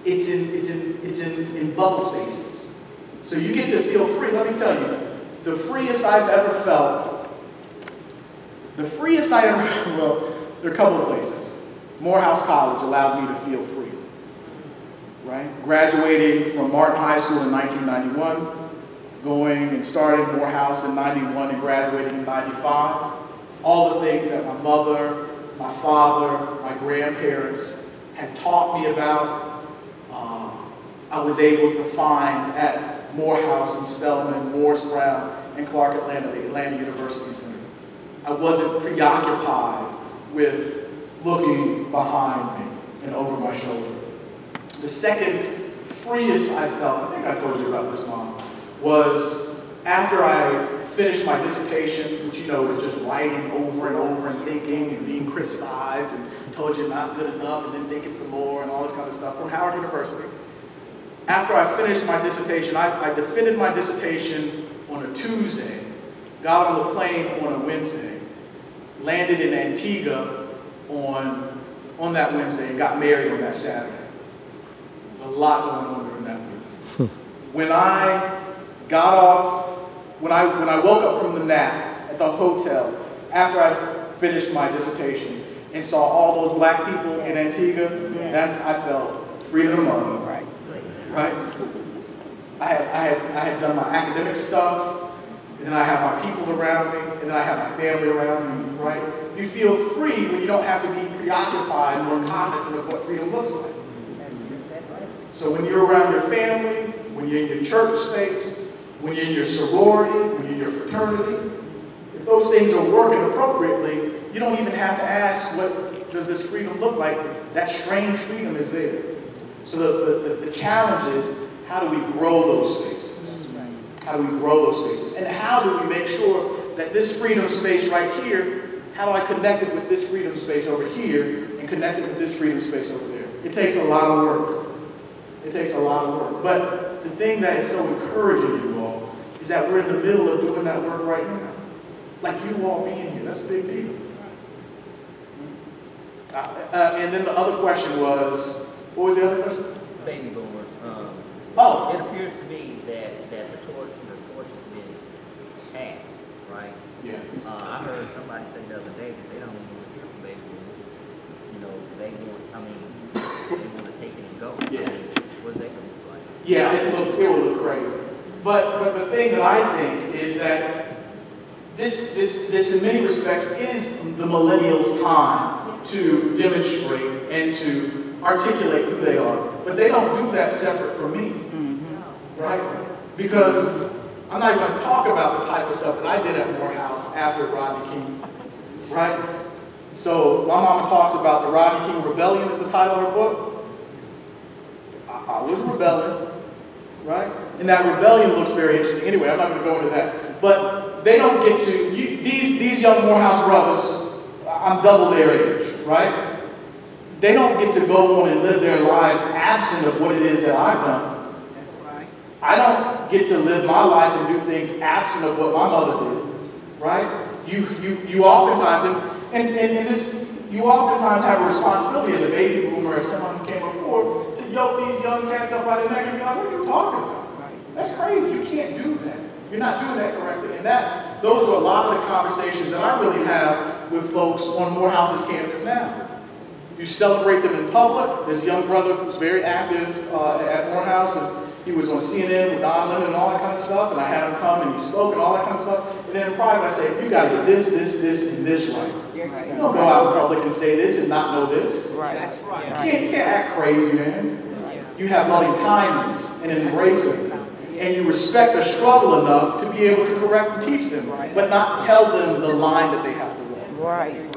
it's in bubble spaces. So you get to feel free. Let me tell you, the freest I've ever felt, well, there are a couple of places. Morehouse College allowed me to feel free, right? Graduating from Martin High School in 1991, going and starting Morehouse in 91 and graduating in 95. All the things that my mother, my father, my grandparents had taught me about, I was able to find at Morehouse and Spelman, Morris Brown, and Clark Atlanta, the Atlanta University Center. I wasn't preoccupied with looking behind me and over my shoulder. The second freest I felt, I think I told you about this, Mom, was after I finished my dissertation, which you know is just writing over and over and thinking and being criticized and told you not good enough and then thinking some more and all this kind of stuff from Howard University. After I finished my dissertation, I defended my dissertation on a Tuesday, got on the plane on a Wednesday, landed in Antigua on that Wednesday and got married on that Saturday. There's a lot going on during that week. When I got off, when I woke up from the nap at the hotel after I finished my dissertation and saw all those black people in Antigua, I felt freedom of mind. Right? I had done my academic stuff, and then I have my people around me, and then I have my family around me, right? You feel free when you don't have to be preoccupied or cognizant of what freedom looks like. So when you're around your family, when you're in your church space, when you're in your sorority, when you're in your fraternity, if those things are working appropriately, you don't even have to ask, what does this freedom look like? That strange freedom is there. So the challenge is, how do we grow those spaces? How do we grow those spaces? And how do we make sure that this freedom space right here, how do I connect it with this freedom space over here and connect it with this freedom space over there? It takes a lot of work. It takes a lot of work. But the thing that is so encouraging, you all, is that we're in the middle of doing that work right now. Like you all being here, that's a big deal. And then the other question was, what was the other question? Baby boomers. Oh. It appears to me that the torch has been passed, right? Yes. I heard somebody say the other day that they don't even want to hear from baby boomers. You know, they want to take it and go. Yeah. I mean, what's that going to look like? Yeah, it will look crazy. But the thing that I think is that this in many respects is the millennials' time to demonstrate and to articulate who they are. But they don't do that separate from me, right? Because I'm not going to talk about the type of stuff that I did at Morehouse after Rodney King, right? So my mama talks about the Rodney King Rebellion is the title of her book. I was rebelling, right? And that rebellion looks very interesting. Anyway, I'm not going to go into that. But they don't get to, these young Morehouse brothers, I'm double their age, right? They don't get to go on and live their lives absent of what it is that I've done. I don't get to live my life and do things absent of what my mother did, right? You oftentimes, you oftentimes have a responsibility as a baby boomer, as someone who came before, to yoke these young cats up by the neck and be like, what are you talking about? That's crazy. You can't do that. You're not doing that correctly. And those are a lot of the conversations that I really have with folks on Morehouse's campus now. You celebrate them in public. There's a young brother who's very active at Morehouse, and he was on CNN with Don Lemon and all that kind of stuff, and I had him come and he spoke and all that kind of stuff. And then in private I say, you gotta get this, and this right. Right. You don't go out in public and say this and not know this. Right. That's right. You can't act crazy, man. You have loving kindness and embrace them. And you respect their struggle enough to be able to correct and teach them, but not tell them the line that they have to walk. Right.